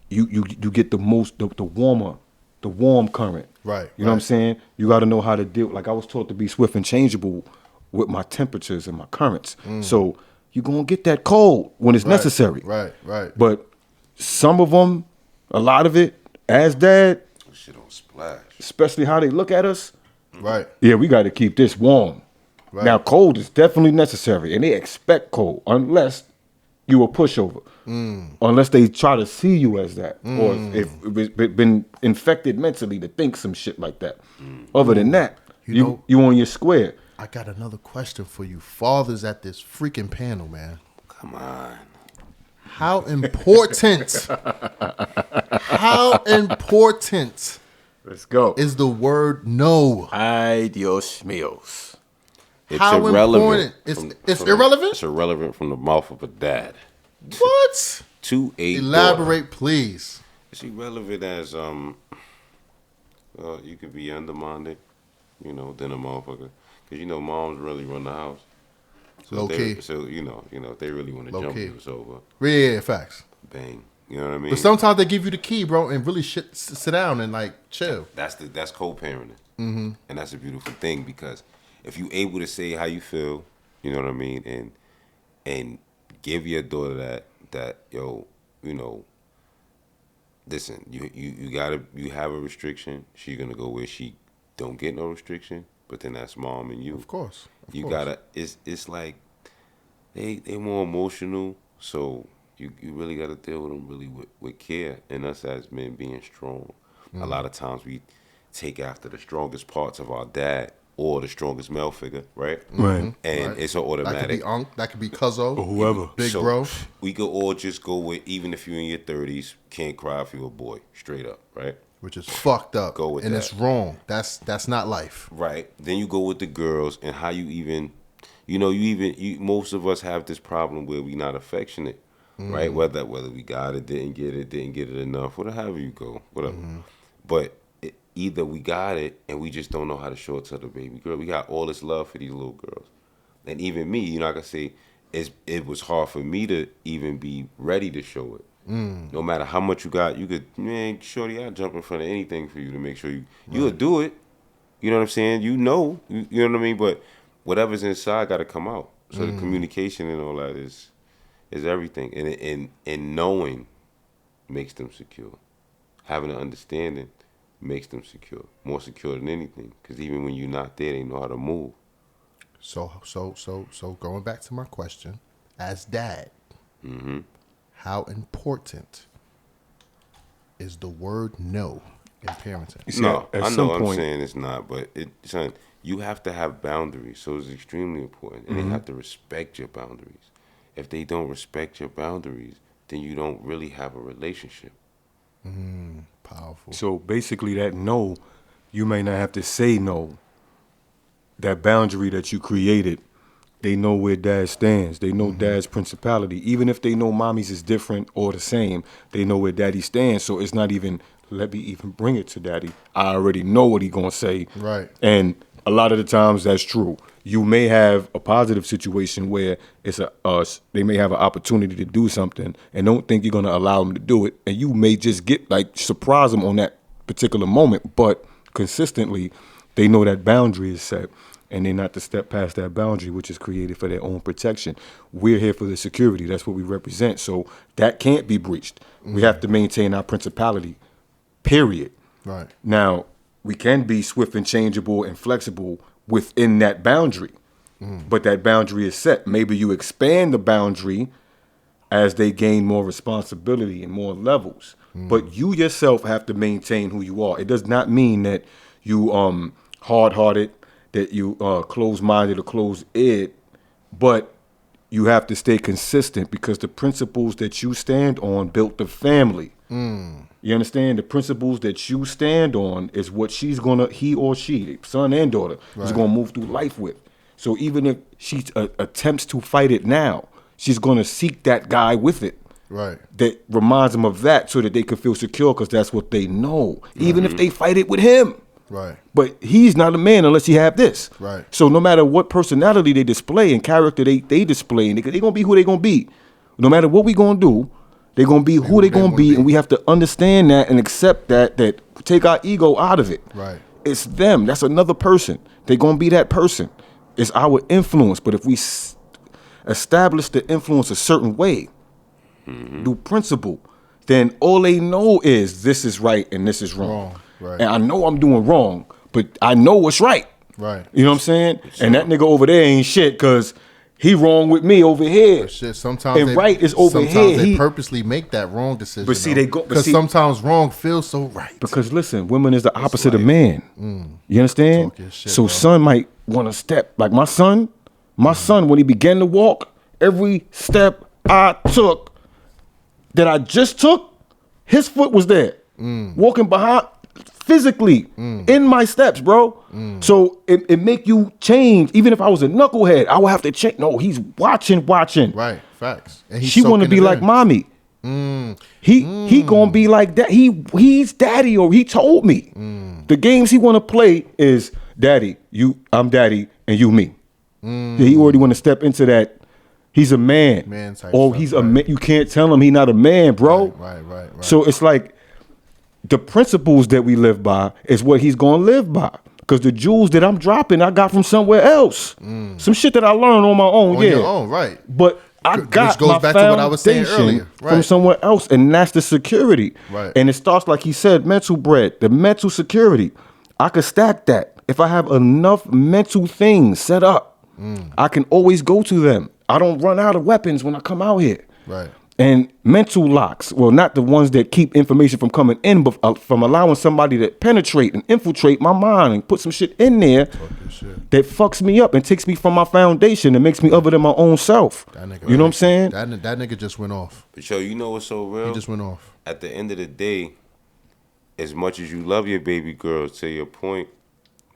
you get the most, the warm current. Right, You know what I'm right. saying? You got to know how to deal. Like I was taught to be swift and changeable with my temperatures and my currents. So you're going to get that cold when it's necessary. Right. But some of them, a lot of it, as dad, Shit on splash. especially how they look at us, Right. yeah, we got to keep this warm. Right. Now, cold is definitely necessary, and they expect cold unless you a pushover, unless they try to see you as that, or if it's been infected mentally to think some shit like that. Other than that, You know- you on your square. I got another question for you. Fathers at this freaking panel, man. Come on. How important, Let's go. is the word no? Ay, Dios míos. It's How irrelevant. important? It's irrelevant? It's irrelevant from the mouth of a dad. What? To a daughter. Elaborate, please. It's irrelevant as you could be underminded, you know, than a motherfucker, because you know moms really run the house. So Low if they- key. So you know, if they really want to Low jump key. you, it's over. Yeah, facts. Bang. You know what I mean? But sometimes they give you the key, bro, and really sit down and like chill. That's co-parenting, and that's a beautiful thing because if you able to say how you feel, you know what I mean, and give your daughter that yo, you know, listen, you have a restriction. She's gonna go where she don't get no restriction, but then that's mom and you. Of course. Gotta. It's like they more emotional, so you really gotta deal with them really with care. And us as men being strong, a lot of times we take after the strongest parts of our dad or the strongest male figure, right? Right. And it's an automatic. That could be Unc, that could be Cuzzo, or whoever. Big So, Bro. We could all just go with, even if you're in your 30s, can't cry if you're a boy, straight up, right? Which is fucked up. Go with and that. it's wrong. That's not life. Right. Then you go with the girls and how you even, most of us have this problem where we not affectionate, right? Whether we got it, didn't get it enough, whatever you go, whatever. But either we got it and we just don't know how to show it to the baby girl. We got all this love for these little girls. And even me, I can say it was hard for me to even be ready to show it. No matter how much you got, you could, man, shorty, I'll jump in front of anything for you to make sure you'll do it. You know what I'm saying? You know what I mean? But whatever's inside got to come out. So the communication and all that is everything. And knowing makes them secure. Having an understanding makes them secure. More secure than anything. Because even when you're not there, they know how to move. So going back to my question, as dad, how important is the word no in parenting? See, No, at I some know I'm point- saying it's not, but son, you have to have boundaries. So it's extremely important. And they have to respect your boundaries. If they don't respect your boundaries, then you don't really have a relationship. Powerful. So basically, that no, you may not have to say no. That boundary that you created, they know where dad stands. They know dad's principality. Even if they know mommy's is different or the same, they know where daddy stands. So it's not even, let me even bring it to daddy. I already know what he gonna say. Right. And a lot of the times that's true. You may have a positive situation where it's they may have an opportunity to do something and don't think you're gonna allow them to do it, and you may just get surprise them on that particular moment. But consistently, they know that boundary is set, and they're not to step past that boundary, which is created for their own protection. We're here for the security. That's what we represent. So that can't be breached. We have to maintain our principality, period. Right. Now, we can be swift and changeable and flexible within that boundary, but that boundary is set. Maybe you expand the boundary as they gain more responsibility and more levels. But you yourself have to maintain who you are. It does not mean that you hard-hearted, that you closed-minded or closed-eared, but you have to stay consistent because the principles that you stand on built the family. You understand? The principles that you stand on is what he or she, son and daughter, is gonna move through life with. So even if she attempts to fight it now, she's gonna seek that guy with it. Right. That reminds them of that so that they can feel secure because that's what they know. Even if they fight it with him. Right. But he's not a man unless he have this. Right. So no matter what personality they display and character they display, they gonna be who they gonna be. No matter what we gonna do, they gonna be who they gonna be, and we have to understand that and accept that take our ego out of it. Right. It's them. That's another person. They gonna be that person. It's our influence. But if we establish the influence a certain way, through principle, then all they know is this is right and this is wrong. Right. And I know I'm doing wrong, but I know what's right. Right. You know what I'm saying? And that nigga over there ain't shit because he wrong with me over here. Shit, sometimes and right is over sometimes here. they purposely make that wrong decision. But see, because sometimes wrong feels so right. Because listen, women is the opposite of man. You understand? Talk your shit, So bro. son might want to step like my son when he began to walk, every step I took that I just took, his foot was there, walking behind physically in my steps, bro. So it make you change. Even if I was a knucklehead, I would have to change. No, he's watching. Right, facts. And She want to be like mommy. He gonna be like that. He's daddy, or he told me. The games he want to play is daddy, I'm daddy, and you me. Yeah, he already want to step into that. He's a man. Man type or stuff, he's right. a man. You can't tell him he not a man, bro. Right. So it's like the principles that we live by is what he's gonna live by. Because the jewels that I'm dropping, I got from somewhere else. Some shit that I learned on my own. On your own, right. But I Which got goes my back to what I was saying foundation earlier. from Right. somewhere else, and that's the security. Right. And it starts, like he said, mental bread, the mental security. I could stack that. If I have enough mental things set up, I can always go to them. I don't run out of weapons when I come out here. Right. And mental locks, well, not the ones that keep information from coming in, but from allowing somebody to penetrate and infiltrate my mind and put some shit in there that fucks me up and takes me from my foundation and makes me other than my own self. You know what I'm saying? That nigga just went off. But yo, you know what's so real? He just went off. At the end of the day, as much as you love your baby girl, to your point,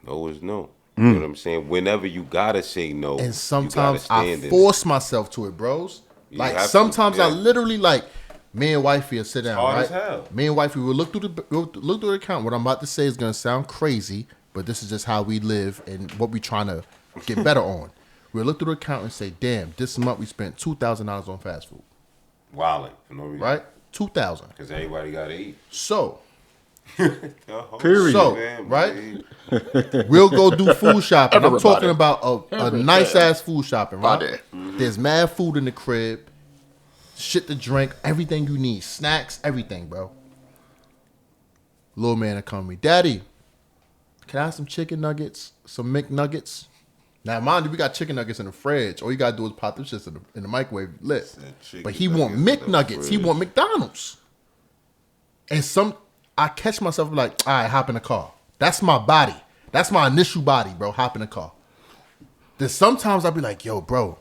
no is no. You know what I'm saying? Whenever you gotta say no, And you sometimes gotta I stand in it. force myself to it, bros. You Like have to, sometimes I yeah. literally like me and wifey will sit down, hard right? as hell. Me and wifey will look through the account. What I'm about to say is gonna sound crazy, but this is just how we live and what we trying to get better on. We'll look through the account and say, damn, this month we spent $2,000 on fast food. Wilding for no reason. Right? 2,000. Because everybody gotta eat. So Period. So, Man, right? man. we'll go do food shopping. I'm Everybody. talking about a nice ass food shopping, right? Everybody. There's mad food in the crib, shit to drink, everything you need, snacks, everything, bro. Little man will come to me, Daddy, can I have some chicken nuggets, some McNuggets? Now, mind you, we got chicken nuggets in the fridge. All you gotta do is pop them shits in the microwave lit. Said chicken But he want nuggets in the McNuggets. He fridge. want McDonald's. And I catch myself like, all right, hop in the car. That's my body. That's my initial body, bro. Hop in the car. Then sometimes I'll be like, yo, bro,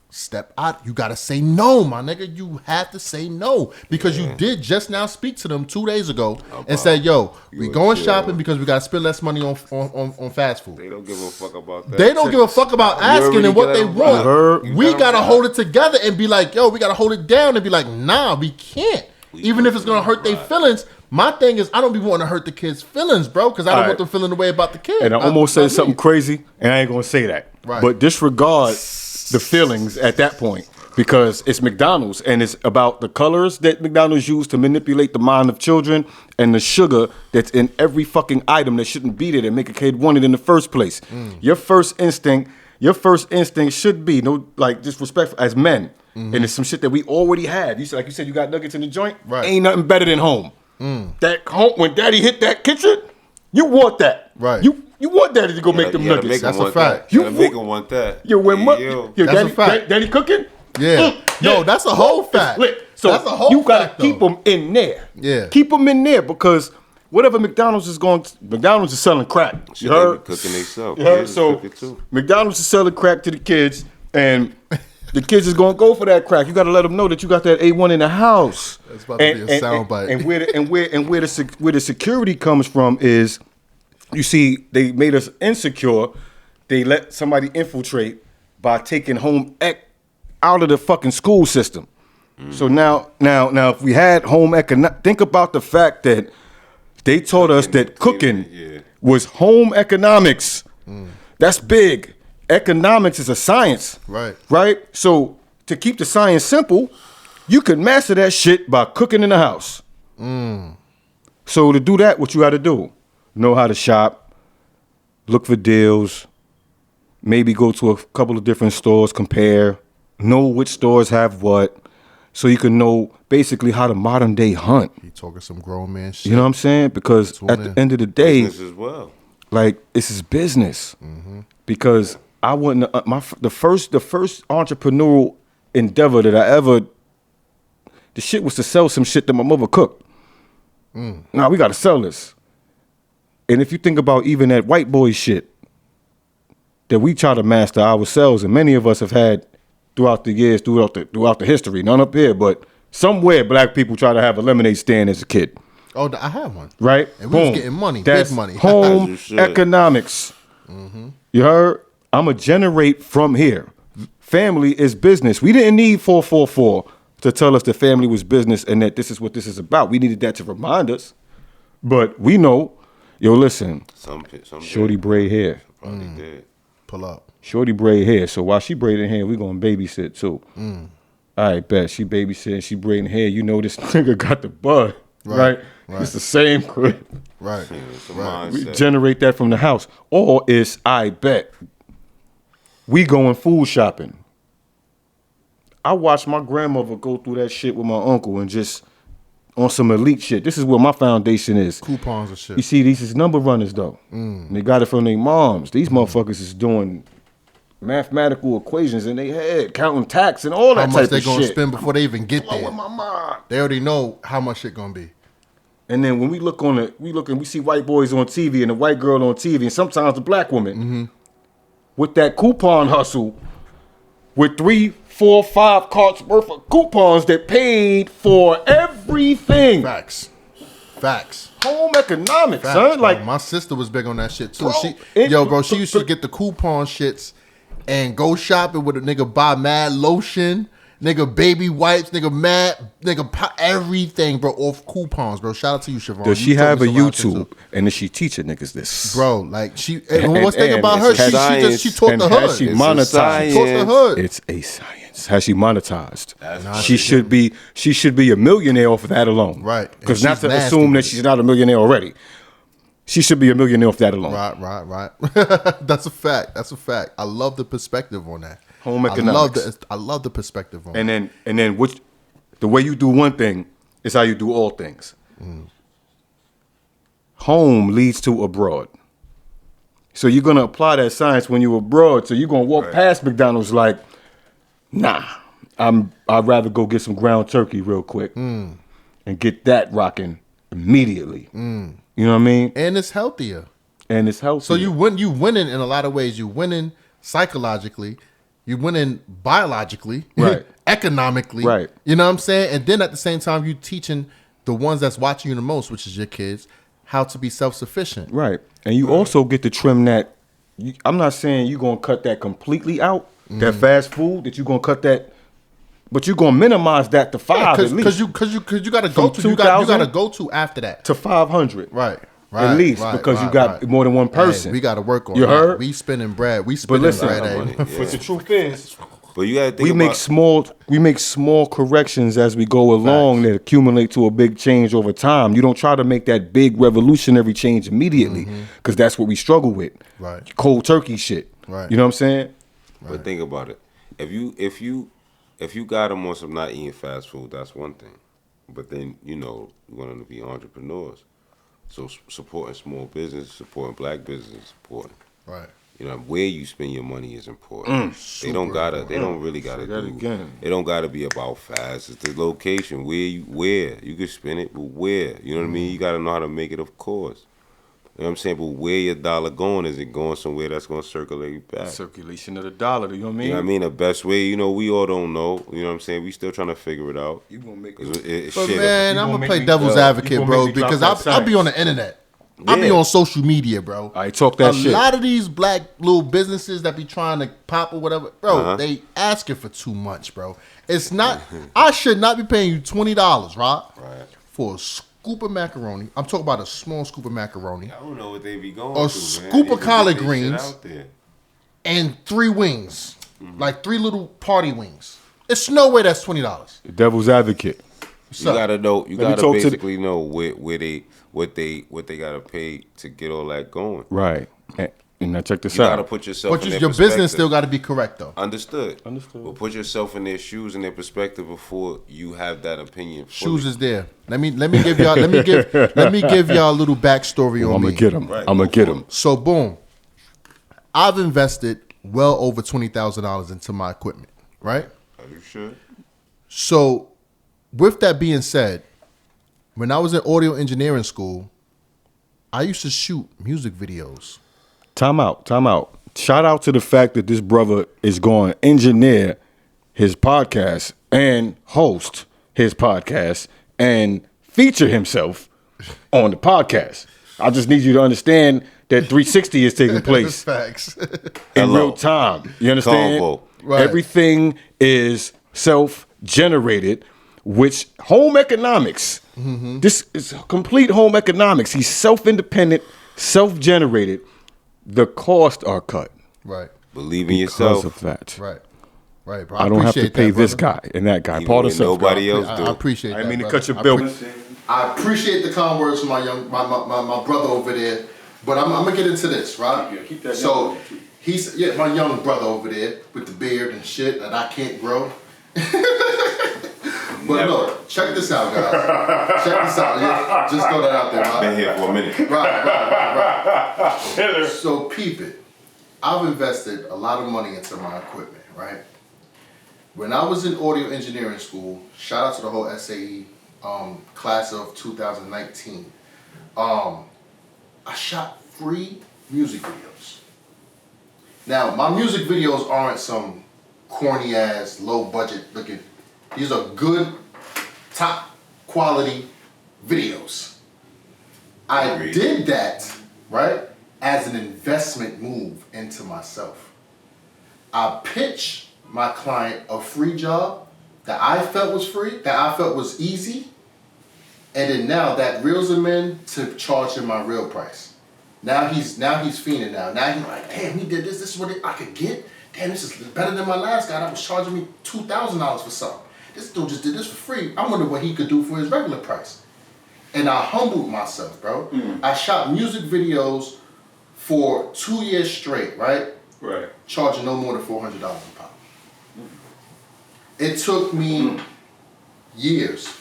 step out. You gotta say no, my nigga. You have to say no. Because you did just now speak to them 2 days ago and say, yo, we You going chill. shopping because we gotta spend less money on fast food. They don't give a fuck about that. They don't give a fuck about asking already and what got they it right. want. heard? You We got it gotta right. hold it together and be like, yo, we gotta hold it down and be like, nah, we can't. Even if it's gonna hurt their feelings. My thing is, I don't be wanting to hurt the kids' feelings, bro, because I don't All right. want them feeling the way about the kid. And I almost said Not something me. crazy, and I ain't gonna say that. Right. But disregard the feelings at that point because it's McDonald's and it's about the colors that McDonald's use to manipulate the mind of children and the sugar that's in every fucking item that shouldn't be there to make a kid want it in the first place. Your first instinct should be no like disrespectful as men. And it's some shit that we already had. Like you said, you got nuggets in the joint. Right. Ain't nothing better than home. That home when daddy hit that kitchen, you want that. Right. You want daddy to go make them You gotta nuggets. make 'em That's a want fact. that. You You gotta make wa- them want that. Yo, when Yo. That's daddy, a fact. daddy cooking? Yeah. No, that's a whole fact. Lit. So That's a whole you gotta fact, keep though. them in there. Yeah. Keep them in there because whatever McDonald's is McDonald's is selling crack. Shit, You they heard? be cooking themselves. You heard? Kids So cook it too. McDonald's is selling crack to the kids, and the kids is gonna go for that crack. You gotta let them know that you got that A1 in the house. That's about to be a soundbite. And where the security comes from is, you see, they made us insecure. They let somebody infiltrate by taking home ec out of the fucking school system. So now, if we had home economics, think about the fact that they taught us that cooking Yeah. was home economics. That's big. Economics is a science. Right. Right? So to keep the science simple, you can master that shit by cooking in the house. So to do that, what you got to do? Know how to shop, look for deals, maybe go to a couple of different stores, compare, know which stores have what, so you can know basically how to modern day hunt. He talking some grown man shit. You know what I'm saying? Because Tune at the in. end of the day, Business as well. like this is business. Because I wouldn't the first entrepreneurial endeavor that I ever, the shit was to sell some shit that my mother cooked. Now we got to sell this. And if you think about even that white boy shit that we try to master ourselves, and many of us have had throughout the years, throughout the history, none up here, but somewhere black people try to have a lemonade stand as a kid. Oh, I have one. Right? And we was getting money, That's big money. As home you should. economics. You heard? I'ma generate from here. Family is business. We didn't need 444 to tell us that family was business and that this is what this is about. We needed that to remind us. But we know, yo, listen, Some shorty did. braid hair. Probably did. Pull up. Shorty braid hair. So while she braiding hair, we gonna babysit too. All right, bet. She babysitting, she braiding hair. You know this nigga got the bud, right? Right. It's the same crib. Right. It's a Right. We mindset. generate that from the house. Or it's, I bet, we going food shopping. I watched my grandmother go through that shit with my uncle and just on some elite shit. This is where my foundation is. Coupons and shit. You see, these is number runners though. And they got it from their moms. These motherfuckers is doing mathematical equations in their head, counting tax and all that type of shit. How much they gonna spend before they even get there? My mind. They already know how much shit gonna be. And then when we look on it, we see white boys on TV and a white girl on TV, and sometimes the black woman with that coupon hustle, with 3, 4, 5 carts worth of coupons that paid for everything. Facts. Home economics, Facts, son. bro. Like my sister was big on that shit too. Bro, She used to get the coupon shits and go shopping with a nigga, buy mad lotion, nigga baby wipes, nigga everything, bro, off coupons, bro. Shout out to you, Siobhan. Does she have a YouTube and then she teaching niggas this, bro? Like what's thing about her? She taught the hood. She monetized. She taught the hood. It's a science. Has she monetized? She should be a millionaire off of that alone. Right. Because not to assume that she's not a millionaire already. She should be a millionaire off that alone. Right. That's a fact. I love the perspective on that. Home economics. I love the perspective on that. And then the way you do one thing is how you do all things. Home leads to abroad. So you're gonna apply that science when you're abroad. So you're gonna walk past McDonald's like, nah, I'd rather go get some ground turkey real quick and get that rocking immediately. You know what I mean? And it's healthier. So you winning in a lot of ways. You winning psychologically. You winning biologically. Right. Economically. Right. You know what I'm saying? And then at the same time, you teaching the ones that's watching you the most, which is your kids, how to be self-sufficient. Right. And you also get to trim that. I'm not saying you're going to cut that completely out, that fast food, that you're going to cut that. But you're gonna minimize that to 5 at least. Because you gotta go to you gotta go to after that to 500. Right. At least because you got more than one person. Hey, we gotta work on. You heard? We spinning bread. We spinning bread. But the truth is, but you gotta think we make small corrections as we go along that accumulate to a big change over time. You don't try to make that big revolutionary change immediately because that's what we struggle with. Right. Cold turkey shit. Right. You know what I'm saying? But think about it. If you got them on some not eating fast food, that's one thing. But then, you want them to be entrepreneurs. So supporting small business, supporting black business is important. Right. Where you spend your money is important. They don't really gotta do. It don't gotta be about fast. It's the location where you can spend it, but where. You know what I mean? You gotta know how to make it, of course. You know what I'm saying? But where your dollar going, is it going somewhere that's going to circulate back? Circulation of the dollar, you know what I mean? You know what I mean? The best way, we all don't know. You know what I'm saying? We still trying to figure it out. You gonna make man, I'm going to play devil's advocate, bro, because I'll be on the internet. Yeah. I'll be on social media, bro. I talk that shit. A lot of these black little businesses that be trying to pop or whatever, bro, they asking for too much, bro. It's not, I should not be paying you $20, right? For a scoop of macaroni. I'm talking about a small scoop of macaroni. I don't know what they be going a scoop of collard greens and 3 wings. Like 3 little party wings. It's no way that's $20. Devil's advocate. You gotta know. You gotta basically know what they gotta pay to get all that going. Right. And now check this out. You gotta put yourself in their your perspective. business still gotta be correct though. Understood. But put yourself in their shoes and their perspective before you have that opinion. Shoes is there. Let me give y'all let me give y'all a little backstory on me. I'm gonna get them. I'm gonna get them. So boom, I've invested well over $20,000 into my equipment. Right? Are you sure? So, with that being said, when I was in audio engineering school, I used to shoot music videos. Time out. Shout out to the fact that this brother is going to engineer his podcast and host his podcast and feature himself on the podcast. I just need you to understand that 360 is taking place in real time. You understand? Combo. Right. Everything is self-generated, which home economics. This is complete home economics. He's self-independent, self-generated. The costs are cut. Right. Believe in yourself. Because of that. Right, bro. I don't have to pay this guy and that guy. Part of nobody else do. I appreciate that. I didn't mean to brother. cut your bill. I appreciate the kind words from my brother over there, but I'm gonna get into this, right? Yeah, keep that so he's my young brother over there with the beard and shit that I can't grow. But look, check this out, guys. Check this out. Yeah, just throw that out there. I've been here for a minute. Right. So peep it. I've invested a lot of money into my equipment, right? When I was in audio engineering school, shout out to the whole SAE class of 2019. I shot 3 music videos. Now, my music videos aren't some corny ass, low budget looking. These are good, top quality videos. I did that, right, as an investment move into myself. I pitched my client a free job that I felt was free, that I felt was easy, and then now that reels him in to charge him my real price. Now he's fiending now. Now he's like, damn, he did this. This is what I could get. Damn, this is better than my last guy that was charging me $2,000 for something. This dude just did this for free. I wonder what he could do for his regular price. And I humbled myself, bro. I shot music videos for 2 years straight, right? Right. Charging no more than $400 a pop. It took me years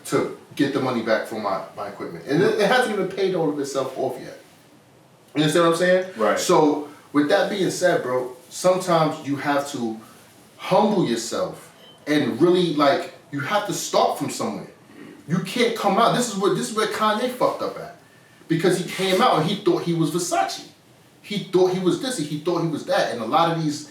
to get the money back from my equipment. And it hasn't even paid all of itself off yet. You understand what I'm saying? Right. So with that being said, bro, sometimes you have to humble yourself and really, like, you have to start from somewhere. You can't come out. This is where Kanye fucked up at. Because he came out and he thought he was Versace. He thought he was this, he thought he was that. And a lot of these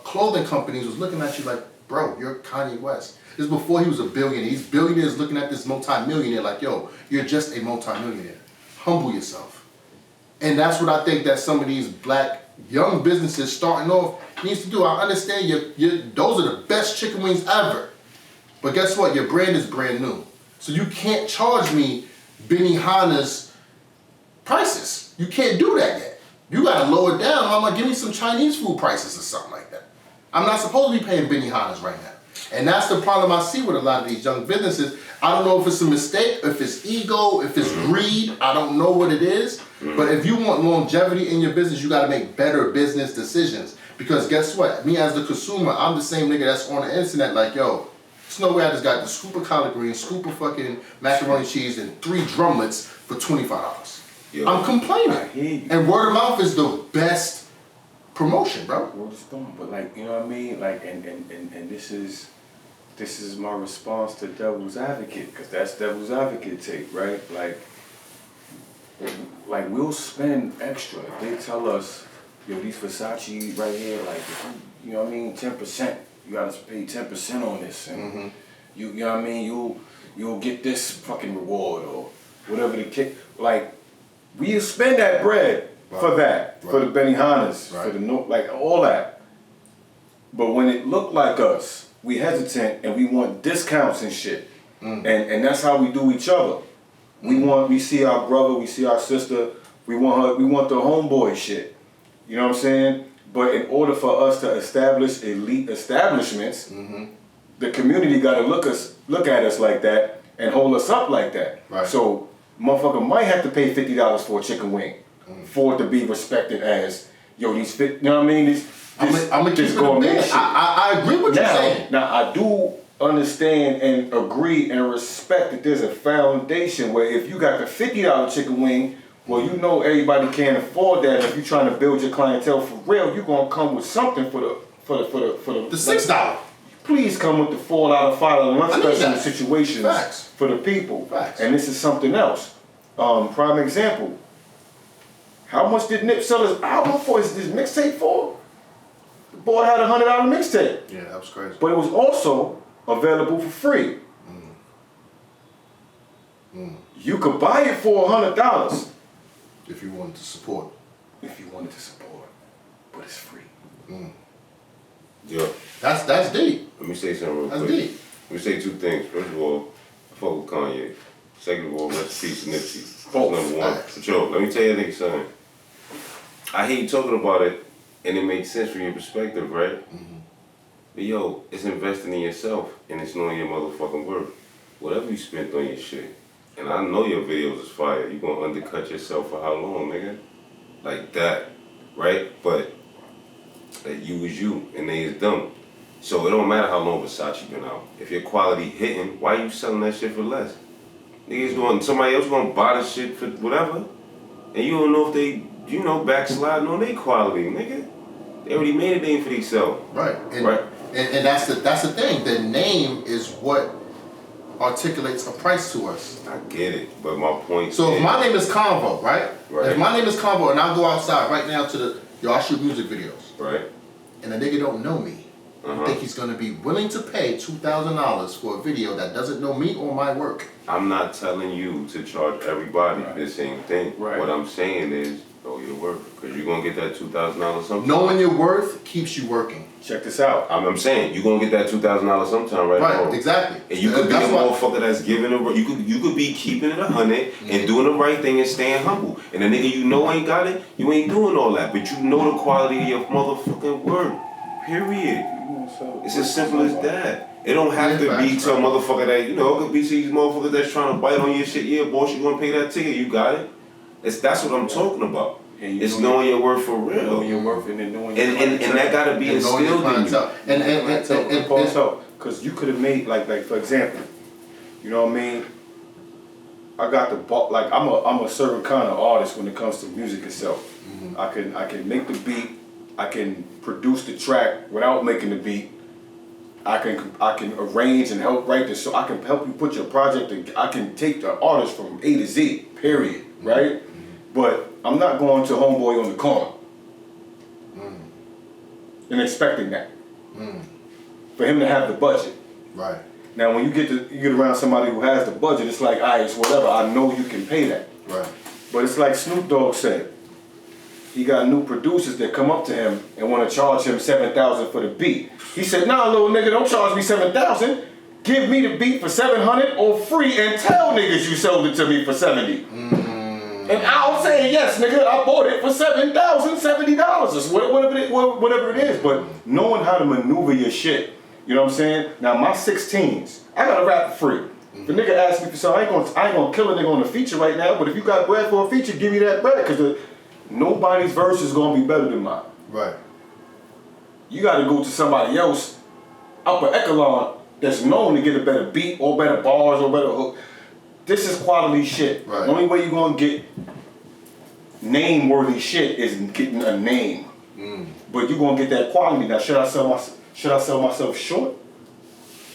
clothing companies was looking at you like, bro, you're Kanye West. This is before he was a billionaire. These billionaires looking at this multi-millionaire like, yo, you're just a multi-millionaire. Humble yourself. And that's what I think that some of these black young businesses starting off needs to do. I understand those are the best chicken wings ever. But guess what? Your brand is brand new. So you can't charge me Benihana's prices. You can't do that yet. You gotta lower it down. Mama, give me some Chinese food prices or something like that. I'm not supposed to be paying Benihana's right now. And that's the problem I see with a lot of these young businesses. I don't know if it's a mistake, if it's ego, if it's greed. I don't know what it is. But if you want longevity in your business, you gotta make better business decisions. Because guess what? Me as the consumer, I'm the same nigga that's on the internet like, yo, there's no way I just got the scoop of collard greens, scoop of fucking macaroni and cheese, and 3 drumlets for $25. Yo, I'm complaining. And word of mouth is the best promotion, bro. Word is gone, but like, you know what I mean? Like, and this is my response to devil's advocate, because that's devil's advocate take, right? Like we'll spend extra. If they tell us, yo, these Versace right here, like, you know what I mean, 10%. You gotta pay 10% on this, and you know what I mean. You'll get this fucking reward or whatever the kick. Like, we spend that bread for that, for the Benihanas, for the like all that. But when it looked like us, we hesitant and we want discounts and shit, and that's how we do each other. We see our brother, we see our sister, we want the homeboy shit. You know what I'm saying? But in order for us to establish elite establishments, the community got to look at us like that and hold us up like that. Right. So, motherfucker might have to pay $50 for a chicken wing for it to be respected as, yo, these fit. You know what I mean? I'm gonna keep it a bit. I agree with you saying. Now, I do understand and agree and respect that there's a foundation where if you got the $50 chicken wing, well, you know everybody can't afford that. If you're trying to build your clientele for real, you're gonna come with something for the $6. Please come with the $4, $5 lunch special situations for the people. Facts. And this is something else. Prime example. How much did Nip sell his album for? Is this mixtape for? The boy had a $100 mixtape. Yeah, that was crazy. But it was also available for free. You could buy it for $100. If you wanted to support. But it's free. Yo. That's deep. Let me say something real quick. That's deep. Let me say 2 things. First of all, I fuck with Kanye. Second of all, rest in peace to Nipsey. Both. Number 1. For sure. Let me tell you a nigga something. I hear you talking about it, and it makes sense from your perspective, right? But yo, it's investing in yourself, and it's knowing your motherfucking worth. Whatever you spent on your shit, and I know your videos is fire, you gonna undercut yourself for how long, nigga? Like that, right? But that you is you, and they is them. So it don't matter how long Versace been out. If your quality hitting, why you selling that shit for less? Niggas going, somebody else gonna buy the shit for whatever, and you don't know if they, backsliding on their quality, nigga. They already made a name for themselves. Right. And, right. And that's the thing. The name is what articulates a price to us. I get it, but my point. So if my name is Convo, right? Right. If my name is Convo and I go outside right now to I shoot music videos. Right. And a nigga don't know me. You think he's gonna be willing to pay $2,000 for a video that doesn't know me or my work? I'm not telling you to charge everybody the same thing. Right. What I'm saying is know your worth, because you're gonna get that $2,000 sometime. Knowing your worth keeps you working. Check this out. I'm saying you're gonna get that $2,000 sometime, right? Right, exactly. And you could be a motherfucker that's giving you could be keeping it 100 and doing the right thing and staying humble. And the nigga you know ain't got it, you ain't doing all that, but you know the quality of your motherfucking work. Period. It's as simple as that. It don't have to be to a motherfucker that, it could be to these motherfuckers that's trying to bite on your shit. Yeah, boss, you gonna pay that ticket, you got it. That's what I'm talking about. It's knowing your worth for real. Knowing your worth and then knowing your and that gotta be instilled in you. Because you could have made, like for example, you know what I mean? I got I'm a certain kind of artist when it comes to music itself. Mm-hmm. I can make the beat, I can produce the track without making the beat. I can arrange and help write this, so I can help you put your project. I can take the artist from A to Z. Period. Right? Mm-hmm. But I'm not going to homeboy on the corner and expecting that for him to have the budget. Right. Now, when you get around somebody who has the budget, it's like, all right, it's whatever. I know you can pay that. Right. But it's like Snoop Dogg said. He got new producers that come up to him and want to charge him $7,000 for the beat. He said, "Nah, little nigga, don't charge me $7,000. Give me the beat for $700 or free, and tell niggas you sold it to me for $70." And I'll say, yes, nigga, I bought it for $7,070 or whatever it is. But knowing how to maneuver your shit, you know what I'm saying? Now, my 16s, I got to rap for free. If a nigga asks me for something, I ain't gonna kill a nigga on a feature right now, but if you got bread for a feature, give me that bread, because nobody's verse is gonna be better than mine. Right. You gotta go to somebody else, upper echelon, that's known to get a better beat or better bars or better hook. This is quality shit. Right. The only way you're gonna get name-worthy shit is getting a name. But you're gonna get that quality. Now, should I sell myself short?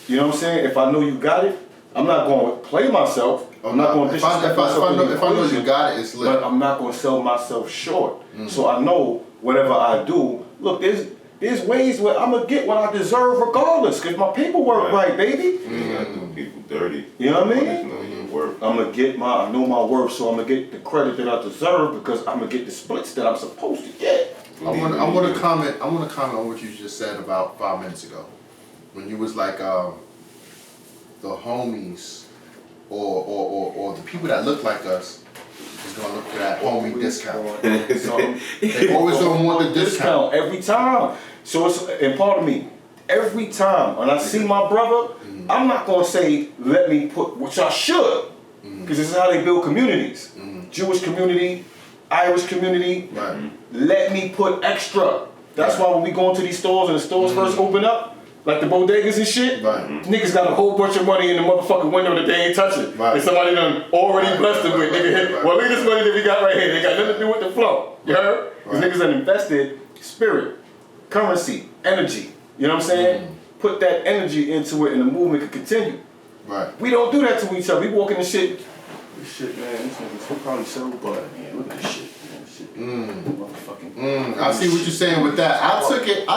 You know what I'm saying? If I know you got it, I'm not gonna play myself. I'm not gonna disrespect myself. If I know you got it, it's lit. But I'm not gonna sell myself short. So I know whatever I do. Look, there's ways where I'm gonna get what I deserve regardless, cause my paperwork right, baby. You gotta do people dirty. You know what I mean? Know your worth. I know my worth, so I'm gonna get the credit that I deserve, because I'm gonna get the splits that I'm supposed to get. I want to comment on what you just said about 5 minutes ago, when you was like the homies or the people that look like us is gonna look for that homie discount. They always gonna want the discount every time. So and part of me, every time when I see my brother, I'm not gonna say let me put, which I should, because this is how they build communities. Jewish community, Irish community. Right. Let me put extra. That's why when we go into these stores and the stores first open up, like the bodegas and shit, niggas got a whole bunch of money in the motherfucking window that they ain't touching. Right. And somebody done already blessed them with. Nigga, well, look at this money that we got right here. They got nothing to do with the flow. You heard? Because niggas done invested spirit, currency, energy. You know what I'm saying? Put that energy into it and the movement can continue. Right. We don't do that to each other. We walk in the shit. This shit, man, this nigga's probably so butter, man. Look at this shit. I see what you're saying with that. I took it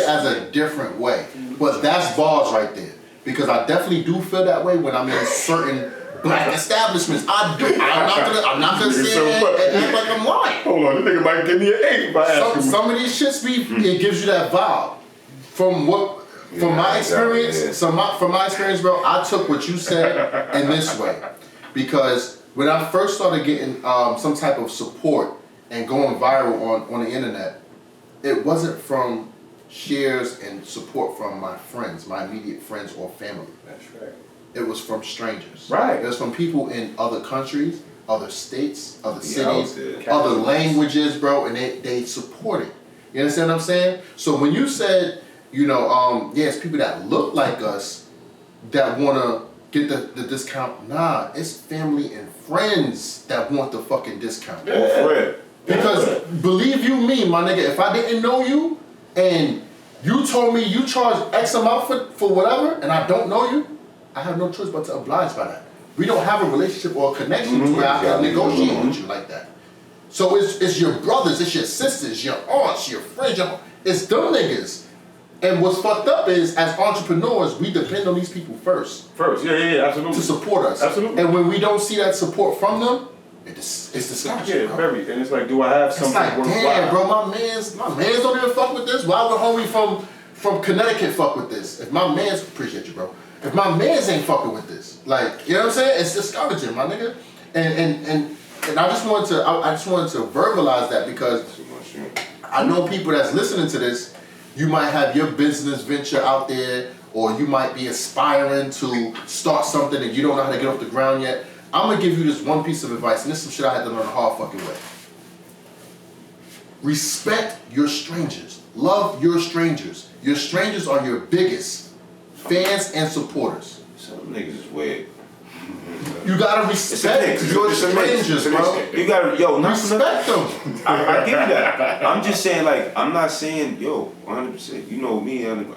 as a different way, but that's bars right there, because I definitely do feel that way when I'm in certain black establishments. I do. I'm not gonna say it and act like I'm lying. Hold on, this nigga might give me an 8 if I ask him. Some of these shits it gives you that vibe. From my experience, bro, I took what you said in this way, because when I first started getting some type of support and going viral on the internet, it wasn't from shares and support from my friends, my immediate friends or family. That's right. It was from strangers. Right. It was from people in other countries, other states, other cities, cities, other languages, bro, and they supported. You understand what I'm saying? So when you said, It's people that look like us that want to get the discount. Nah, it's family and friends that want the fucking discount. Yeah. Because believe you me, my nigga, if I didn't know you and you told me you charge X amount for whatever and I don't know you, I have no choice but to oblige by that. We don't have a relationship or a connection to where I can negotiate with you like that. So it's your brothers, it's your sisters, your aunts, your friends, it's them niggas. And what's fucked up is, as entrepreneurs, we depend on these people first. Absolutely. To support us. Absolutely. And when we don't see that support from them, it's discouraging. Yeah, very. And it's like, do I have something worthwhile? Damn, bro, my mans don't even fuck with this. Why would homie from Connecticut fuck with this? If my mans, appreciate you, bro. If my mans ain't fucking with this, like, you know what I'm saying? It's discouraging, my nigga. And I just wanted to verbalize that because I know people that's listening to this. You might have your business venture out there, or you might be aspiring to start something and you don't know how to get off the ground yet. I'm gonna give you this one piece of advice, and this is some shit I had to learn the hard fucking way. Respect your strangers. Love your strangers. Your strangers are your biggest fans and supporters. Some niggas is weird. You gotta respect your strangers, bro. You gotta, respect them. I give you that. I'm just saying, like, I'm not saying, 100%. You know me, I'm a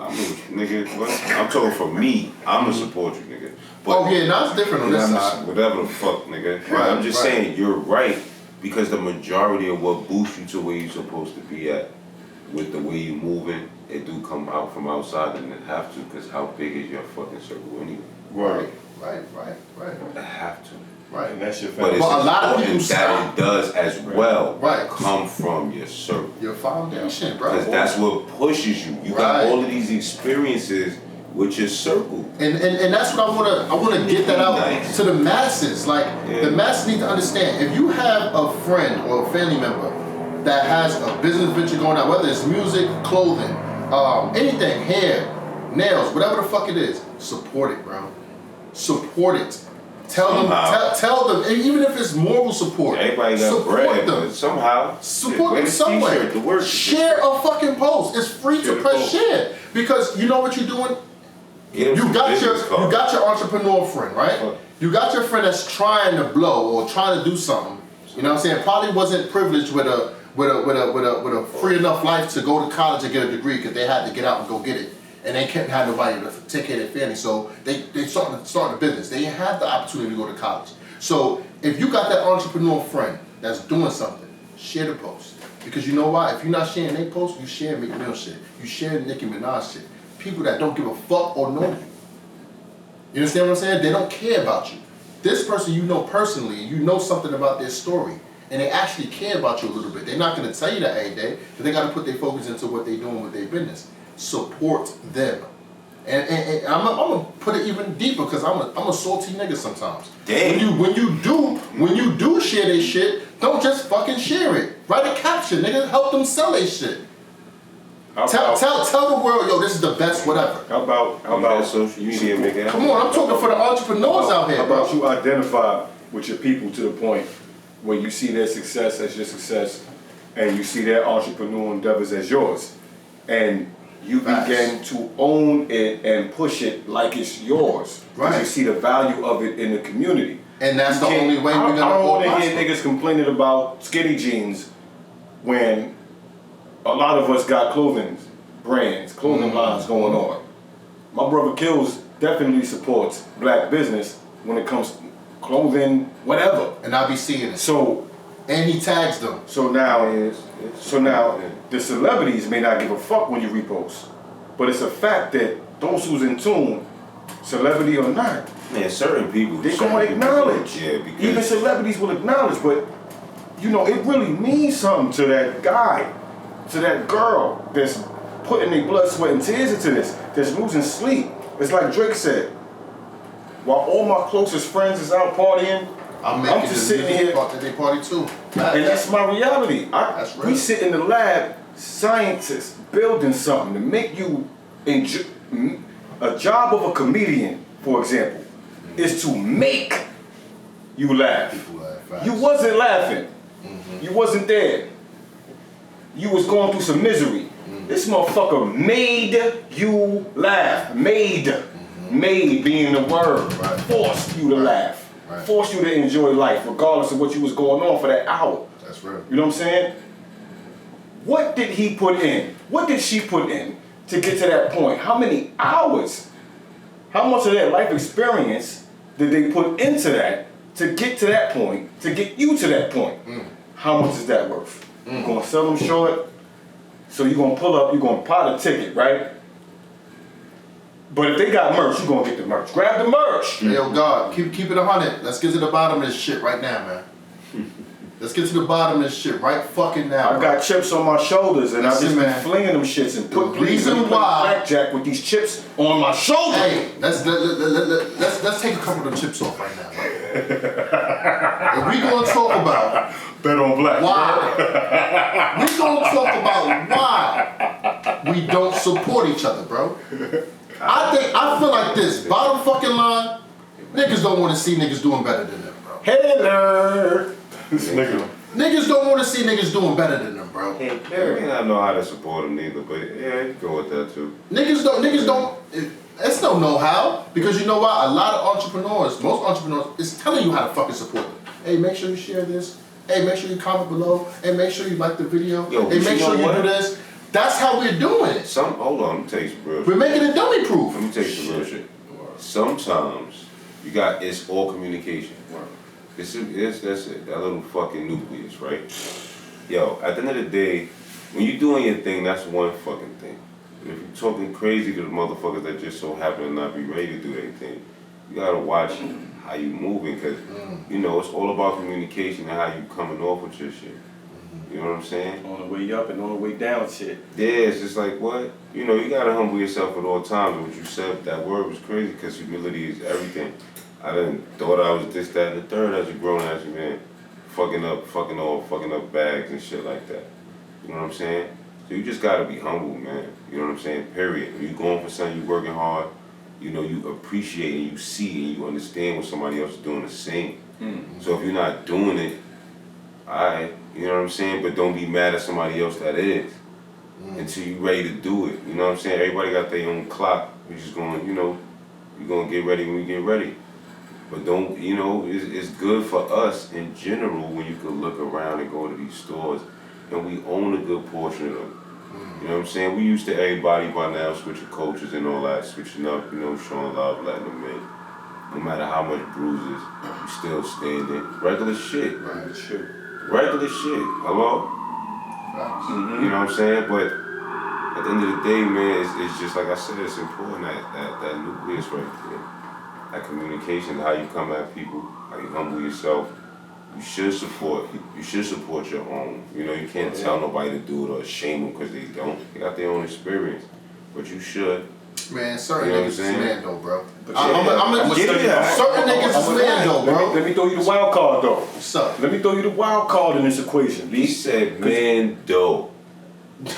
nigga. I'm talking for me. I'm gonna support you, nigga. But, it's different on this side. Whatever the fuck, nigga. Right, I'm just saying, you're right, because the majority of what boosts you to where you're supposed to be at, with the way you're moving, it do come out from outside, and it have to, because how big is your fucking circle anyway? Right. I have to. Right. And that's your family. But it's a lot of people that it does as well. Right. Come from your circle. Your foundation, bro. Because that's what pushes you. You got all of these experiences with your circle. And that's what I wanna get that out to the masses. Like the masses need to understand. If you have a friend or a family member that has a business venture going on, whether it's music, clothing, anything, hair, nails, whatever the fuck it is, support it, bro. Support it. Tell them, and even if it's moral support, everybody got support bread, them. but somehow Support them some way. Share a fucking post. It's free to press share because you know what you're doing. You got your entrepreneur friend, right? You got your friend that's trying to blow or trying to do something. You know what I'm saying? Probably wasn't privileged with a free enough life to go to college and get a degree because they had to get out and go get it. And they couldn't have nobody to take care of their family, so they started a business. They didn't have the opportunity to go to college. So if you got that entrepreneur friend that's doing something, share the post. Because you know why? If you're not sharing their post, you share Meek Mill shit. You share Nicki Minaj shit. People that don't give a fuck or know you. You understand what I'm saying? They don't care about you. This person you know personally, you know something about their story, and they actually care about you a little bit. They're not going to tell you that every day, but they got to put their focus into what they're doing with their business. Support them. And I'm gonna put it even deeper because I'm a salty nigga sometimes. Damn. When you do share their shit, don't just fucking share it. Write a caption, nigga. Help them sell their shit. Tell the world, yo, this is the best whatever. How about social media make it? Come on, I'm talking for the entrepreneurs out here, How about bro. you identify with your people to the point where you see their success as your success, and you see their entrepreneurial endeavors as yours, and you begin to own it and push it like it's yours. Right. You see the value of it in the community. And that's the only way we're gonna I don't go want to possible. hear niggas complaining about skinny jeans when a lot of us got clothing lines going on. My brother Kills definitely supports black business when it comes to clothing, whatever. And I be seeing it. And he tags them. So now the celebrities may not give a fuck when you repost, but it's a fact that those who's in tune, celebrity or not, man, certain people they gonna acknowledge. Yeah, because even celebrities will acknowledge, but you know it really means something to that guy, to that girl that's putting their blood, sweat, and tears into this, that's losing sleep. It's like Drake said, while all my closest friends is out partying, I'm just sitting here. They party too. And that's my reality. That's real. We sit in the lab, scientists building something to make you enjoy. A job of a comedian, for example, is to make you laugh. You wasn't laughing. You wasn't there. You was going through some misery. This motherfucker made you laugh. Made being the word. Right. Forced you to laugh. Right. Forced you to enjoy life, regardless of what you was going on for that hour. That's real. You know what I'm saying? What did he put in? What did she put in to get to that point? How many hours? How much of their life experience did they put into that to get to that point, to get you to that point? How much is that worth? You gonna sell them short? So you're gonna pull up, you're gonna buy the ticket, right? But if they got merch, you're gonna get the merch. Grab the merch. Hey, yo, God, keep it 100. Let's get to the bottom of this shit right now, man. Let's get to the bottom of this shit right fucking now. I got chips on my shoulders and Listen, I just been man. flinging them shits and The reason why- blackjack with these chips on my shoulders. Hey, let's take a couple of the chips off right now, right? If we gonna talk about Bet on black. why, we gonna talk about why we don't support each other, bro. I feel like this. Bottom fucking line, niggas don't want to see niggas doing better than them, bro. Hello. This nigga. Niggas don't want to see niggas doing better than them, bro. I mean, I know how to support them neither, but yeah, you go with that too. Niggas don't. It's no know-how, because you know what? A lot of entrepreneurs, most entrepreneurs, is telling you how to fucking support them. Hey, make sure you share this. Hey, make sure you comment below. Hey, make sure you like the video. Yo, hey, but make you sure know you what? do this. That's how we're doing it. Hold on, let me tell you some real shit. We're making it dummy proof. Let me tell you some real shit. Sometimes it's all communication. That's it. That little fucking nucleus, right? Yo, at the end of the day, when you're doing your thing, that's one fucking thing. And if you're talking crazy to the motherfuckers that just so happen to not be ready to do their thing, you gotta watch how you moving, because you know it's all about communication and how you coming off with your shit. You know what I'm saying? On the way up and on the way down shit. Yeah, it's just like, what? You know, you gotta humble yourself at all times. And what you said, that word was crazy, because humility is everything. I done thought I was this, that, and the third as a grown ass man, fucking up bags and shit like that. You know what I'm saying? So you just gotta be humble, man. You know what I'm saying? Period. When you going for something, you working hard. You know, you appreciate and you see and you understand when somebody else is doing the same. So if you're not doing it, alright, you know what I'm saying? But don't be mad at somebody else that is until you ready to do it. You know what I'm saying? Everybody got their own clock. We just going, you know, you're gonna get ready when we get ready. But don't, you know, it's good for us in general when you can look around and go to these stores and we own a good portion of them. You know what I'm saying? We used to everybody by now switching coaches and all that, switching up, you know, showing love, letting them in. No matter how much bruises, you still standing. Regular shit. Right. Regular shit. Hello? Facts. You know what I'm saying? But at the end of the day, man, it's just like I said, it's important that nucleus right there. That communication, how you come at people, how you humble yourself. You should support your own. You know, you can't tell nobody to do it or shame them because they don't. They got their own experience. But you should. Man, certain You know what niggas is I'm saying? man though, bro. I'm Certain niggas is man though, bro. Let me throw you the wild card though. What's up? Let me throw you the wild card in this equation, He B. said, man, dope. Good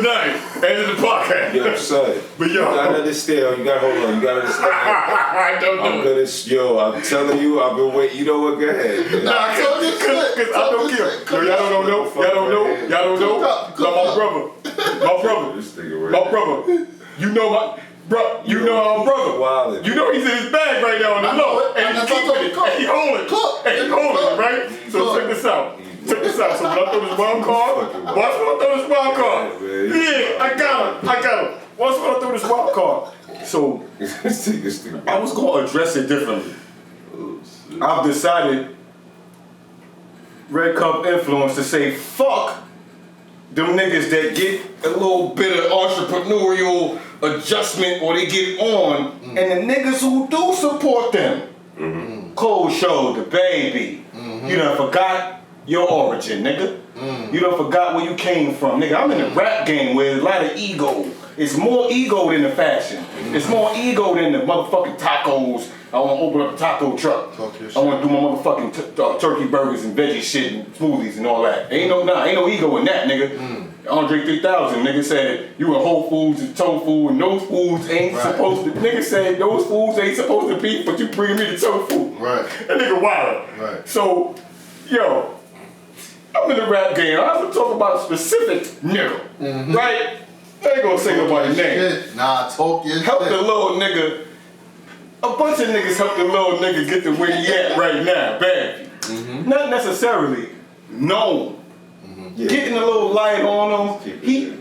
night. End of the podcast. Yo, son. But yo. You gotta understand. You gotta hold on. You gotta understand. I don't know. I'm telling you, I've been waiting. You know what? Go ahead. Nah, cause I don't care. Yo, y'all don't know. My brother. This nigga right My brother. You know my brother. Wildin'. You know he's in his bag right now on the low. And he's keeping it. And he holding it. Right? So check this out. So when I throw this wild card, watch when I throw this wild card. Yeah, I got him. Watch when I throw this wild card. So I was gonna address it differently. I've decided, Red Cup influence, to say fuck them niggas that get a little bit of entrepreneurial adjustment or they get on, and the niggas who do support them. Cold shoulder, baby. You done forgot your origin, nigga. You done forgot where you came from, nigga. I'm in the rap game where there's a lot of ego. It's more ego than the fashion. It's more ego than the motherfucking tacos. I want to open up a taco truck. I want to do my motherfucking turkey burgers and veggie shit and smoothies and all that. Ain't no ego in that, nigga. Andre 3000, nigga said you in Whole Foods and tofu and those foods ain't supposed to. Nigga said those foods ain't supposed to be, but you bring me the tofu. Right. That nigga wild. Right. So, yo, I'm in the rap game. I have to talk about a specific nigga, right? I ain't gonna say nobody's name. Shit. Nah, talk your Help shit. the little nigga. A bunch of niggas help the little nigga get to where he at right now, bad. Not necessarily known. Getting a little light on him.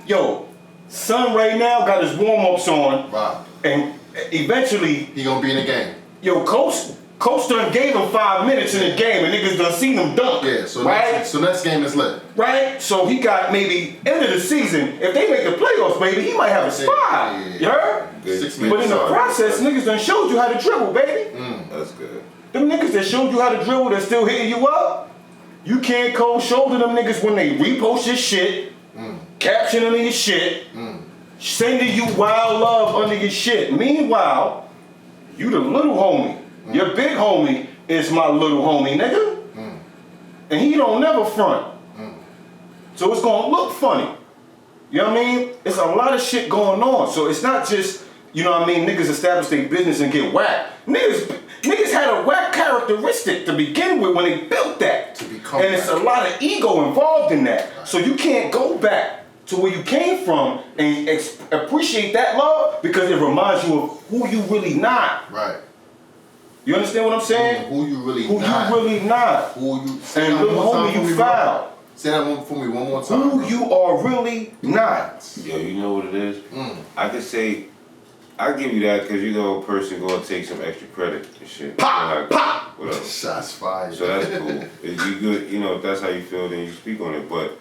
Yo, son right now got his warm-ups on. Right. And eventually, He gonna be in the game. yo, Coach done gave him 5 minutes in the game and niggas done seen him dunk. Yeah, so right? next game is lit. Right? So he got maybe end of the season. If they make the playoffs, baby, he might have a spot. Yeah. You heard? 6 But in minutes. the process, niggas done showed you how to dribble, baby. That's good. Them niggas that showed you how to dribble that still hitting you up, you can't cold shoulder them niggas when they repost your shit, caption under your shit, sending you wild love under your shit. Meanwhile, you the little homie. Your big homie is my little homie, nigga. And he don't never front. So it's gonna look funny. You know what I mean? It's a lot of shit going on. So it's not just, you know what I mean, niggas establish their business and get whacked. Niggas had a whack characteristic to begin with when they built that. To become and it's a lot of ego involved in that. So you can't go back to where you came from and appreciate that love because it reminds you of who you really not. Right. You understand what I'm saying? Who you really Who not. you really not. Who you. Say And that little one more time homie, for you me, bro. foul. Say that one for me one more time. Who bro. you are really not. Yo, you know what it is? I could say, I give you that because you know a person gonna take some extra credit and shit. Pop, Like, pop. whatever. Shots fired. So that's cool. If you good, you know, if that's how you feel, then you speak on it. But